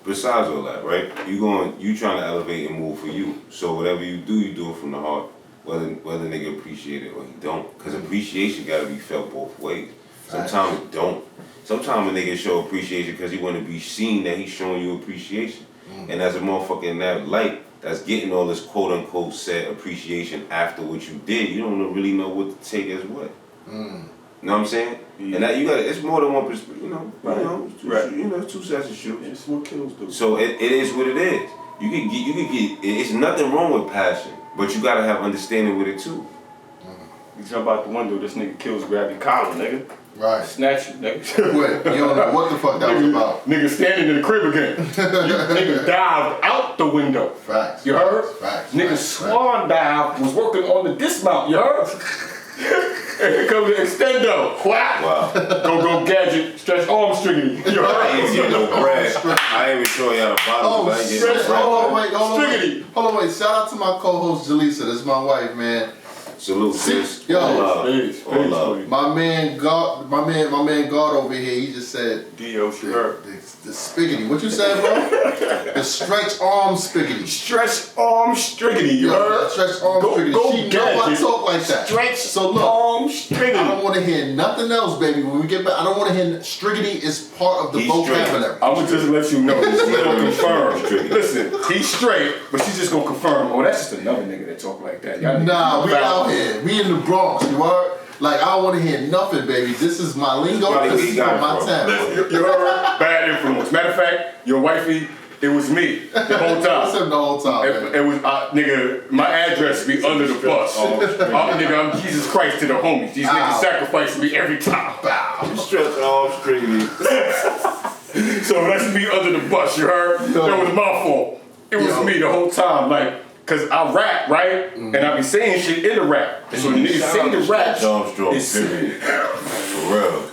besides all that, right? You trying to elevate and move for you. So whatever you do it from the heart. Whether nigga appreciate it or he don't. Because appreciation gotta be felt both ways. Sometimes it don't. Sometimes a nigga show appreciation because he want to be seen that he's showing you appreciation. And as a motherfucker in that light, that's getting all this quote unquote said appreciation after what you did, you don't really know what to take as what. You know what I'm saying? Yeah. And that you got it's more than one perspective, you know. Right. You know, it's two sets of shoes. It's what kills dude. So it is what it is. You can get it's nothing wrong with passion, but you gotta have understanding with it too. You jump out the window, this nigga kills, grab your collar, nigga. Right. Snatch you, nigga. Wait, you don't know what the fuck that was about. Nigga standing in the crib again. Nigga dived out the window. Facts. You heard? Facts. Nigga Facts. swan dive was working on the dismount, you heard? And here comes the extendo. Whack. Wow. Go gadget, stretch arm stringing. You I ain't heard? get no bread. I ain't even showing y'all the bottom. Oh, I ain't shit. getting no bread. Hold on, wait. Striggity. Hold on, wait. Shout out to my co-host, Jaleesa. This is my wife, man. Salute, sis. Yo. All love. Peace, All love. My man God over here, he just said D.O. she heard. the spiggity. What you said, bro? The stretch arm spiggity. Stretch arm striggity, you Yo, heard? stretch arm spiggity. Go She know I gadget. talk like that. Stretch So look, arm I striggity. don't want to hear nothing else, baby. When we get back, I don't want to hear striggity is part of the He's vocabulary. I'm gonna just let you know. She's gonna confirm. Straight. Listen, he's straight, but she's just gonna confirm. Oh, that's just another nigga that talk like that. Y'all Nah, niggas we foul. out here. We in the Bronx, you heard? Like, I don't want to hear nothing, baby. This is my lingo. Probably where This you is got it my from. town. You heard? Bad influence. Matter of fact, your wifey, it was me the whole What's time. him the whole time, man? It was, nigga, my address be under the bus. Nigga, I'm Jesus Christ to the homies. These niggas Ow. sacrifice me every time. Bow. Stretch arms, stringy. So that's me under the bus, you heard? Yo. That was my fault. It was Yo. me the whole time, like, cause I rap, right? And I be saying shit in the rap. So the niggas say the rap. Armstrong, It's- period. For real.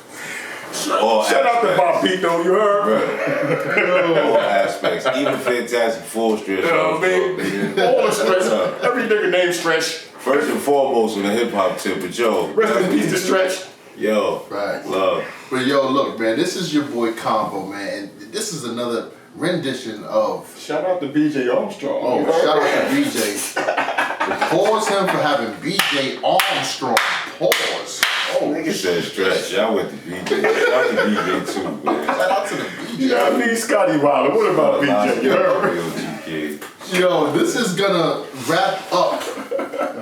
All Shout out to aspects. Bobito, you heard? Bro. All aspects. Even Fantastic Four stretch You know what I Armstrong, mean? nigga. All the stretch. Every nigga named Stretch. First and foremost on the hip hop tip, but yo. Rest in peace to Stretch. Yo. Right. Love. But yo, look, man, this is your boy Combo, man. And this is another rendition of. Shout out to BJ Armstrong. Oh, you heard? shout out to BJ. Pause him for having BJ Armstrong. Pause. Oh, nigga said stretch. Y'all went to BJ. Shout out to BJ too, man. Shout out to the BJ. Yeah, I need Scotty Wilder. What about BJ? You heard? kid. Yo, this is gonna wrap up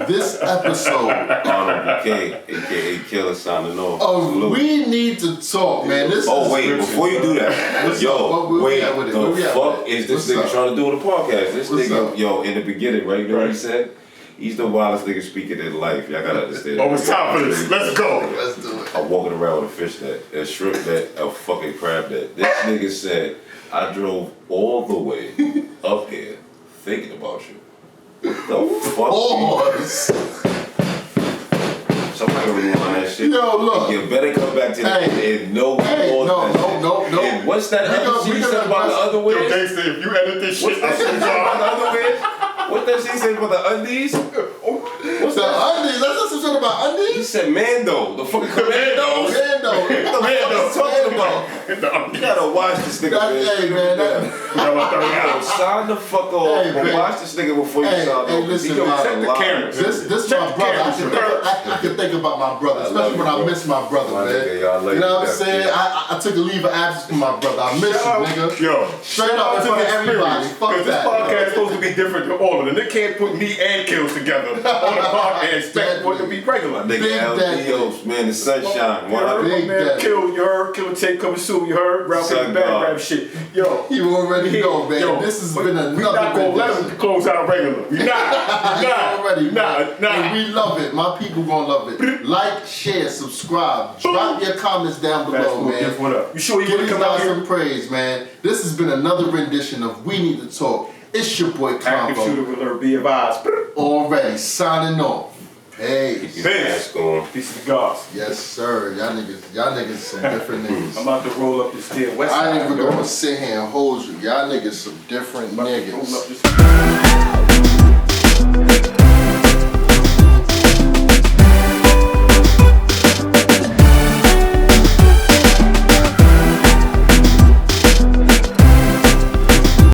this episode. Honorable K, aka Killer signing off. Oh, Salute. we need to talk, man. This Oh is wait, before you do that, What's up? yo, Where we wait, at with it? Where the we at fuck with it? is this What's nigga up? trying to do with the podcast? This What's nigga, up? yo, in the beginning, right? You know what he said? He's the wildest nigga speaking in life. Y'all gotta understand. Oh, it's time for this. Let's go. Let's do it. I'm walking around with a fish net, a shrimp net, a fucking crab net. This nigga said, I drove all the way up here thinking about you. What the fuck? Pause. Somebody rewind that shit. Yo, look. You better come back to that and no. And what's that other shit he said about the underwear? Yo, gangster, if you edit this shit, What's that shit about the underwear? What that shit say about the undies? What's the undies? That's some shit about He undies? said Mando, the fucking Commandos. Mando. What the fuck is talking about? You gotta watch this nigga, Hey, man. man. Sign the fuck off. Hey, But man. watch this nigga before you sign off. listen, He gonna man. check the cameras. This my brother. I can think about my brother, especially when I miss my brother, My man. nigga, y'all like You know what I'm that, saying? man. I took a leave of absence from my brother. I miss him, nigga. Yo, Straight up in front of everybody. Fuck Because this that. podcast is supposed to be different than all of them. They can't put me and Kills together on the podcast and expect for it to be regular. Nigga, Big LDOs, man, the sunshine. You heard, Big my man, daddy. Kill, you heard, Killer Tape coming soon, you heard, Ralph Sun Bad God. Rap shit. Yo, You already know, man. Yo, This has but been another we not gonna let rendition. them close out regular. We not. You already know. Nah. And we love it. My people gonna love it. Like, share, subscribe. Drop your comments down Fast below, food, man. give what up. You sure you Give wanna these come out guys here? some praise, man. This has been another rendition of We Need to Talk. It's your boy Active Combo. shooter alert, be advised. Already signing off. Peace. Mask on. This is Goss. Yes, sir. Y'all niggas some different niggas. I'm about to roll up this stairs. West I ain't side, even yo. gonna sit here and hold you. Y'all niggas some different Roll up niggas. this